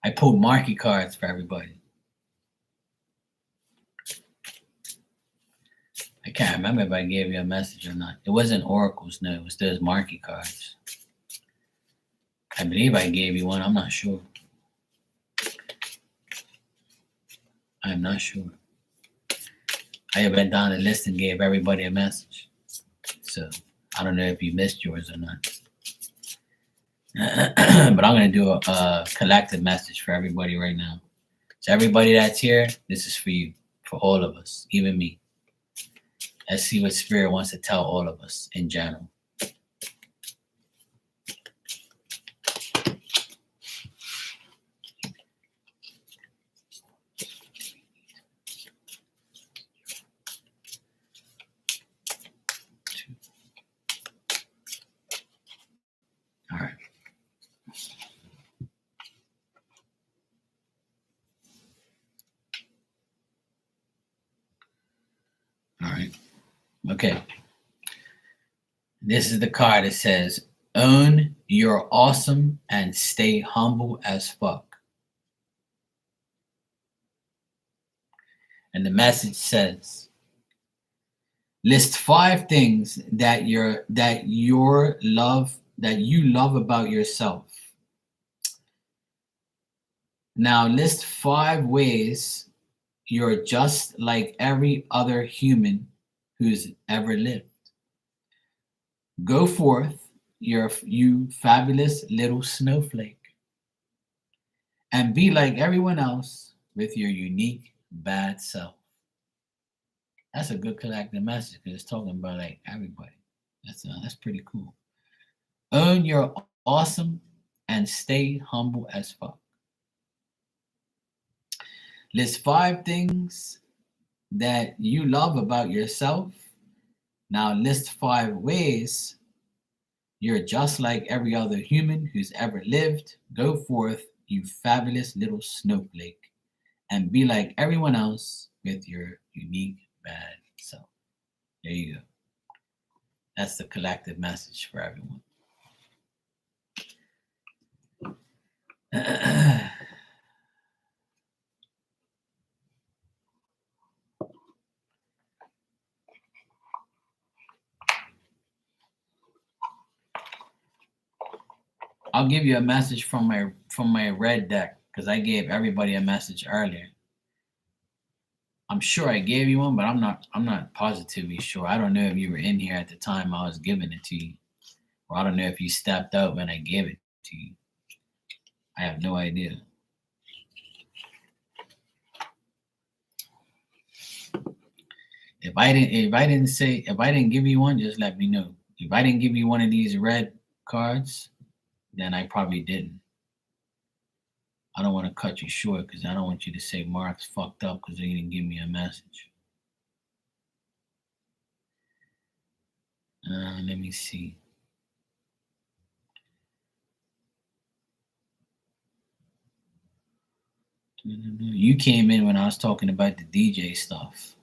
Speaker 1: I pulled marquee cards for everybody. I can't remember if I gave you a message or not. It wasn't oracles, no. It was those marquee cards. I believe I gave you one. I'm not sure. I'm not sure. I went down the list and gave everybody a message. So I don't know if you missed yours or not. But I'm going to do a collective message for everybody right now. So everybody that's here, this is for you, for all of us, even me. Let's see what Spirit wants to tell all of us in general. All right. All right. Okay. This is the card that says, own You're awesome and stay humble as fuck. And the message says, list 5 things that you love about yourself. Now list 5 ways you're just like every other human who's ever lived. Go forth, you fabulous little snowflake, and be like everyone else with your unique bad self. That's a good collective message because it's talking about like everybody. That's pretty cool. Own your awesome and stay humble as fuck. List 5 things that you love about yourself. Now list 5 ways you're just like every other human who's ever lived. Go forth, you fabulous little snowflake, and be like everyone else with your unique bad self. There you go. That's the collective message for everyone. I'll give you a message from my red deck because I gave everybody a message earlier. I'm sure I gave you one, but I'm not positively sure. I don't know if you were in here at the time I was giving it to you, or I don't know if you stepped out when I gave it to you. I have no idea. If I didn't give you one, just let me know. If I didn't give you one of these red cards, then I probably didn't. I don't want to cut you short because I don't want you to say Mark's fucked up because he didn't give me a message. Let me see. You came in when I was talking about the DJ stuff.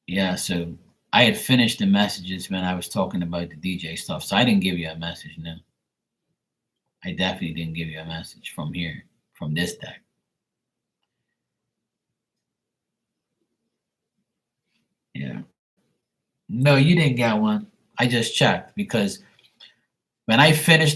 Speaker 1: Yeah, so I had finished the messages when I was talking about the DJ stuff, so I didn't give you a message. No, I definitely didn't give you a message from here, from this deck. Yeah. No, you didn't get one. I just checked because when I finished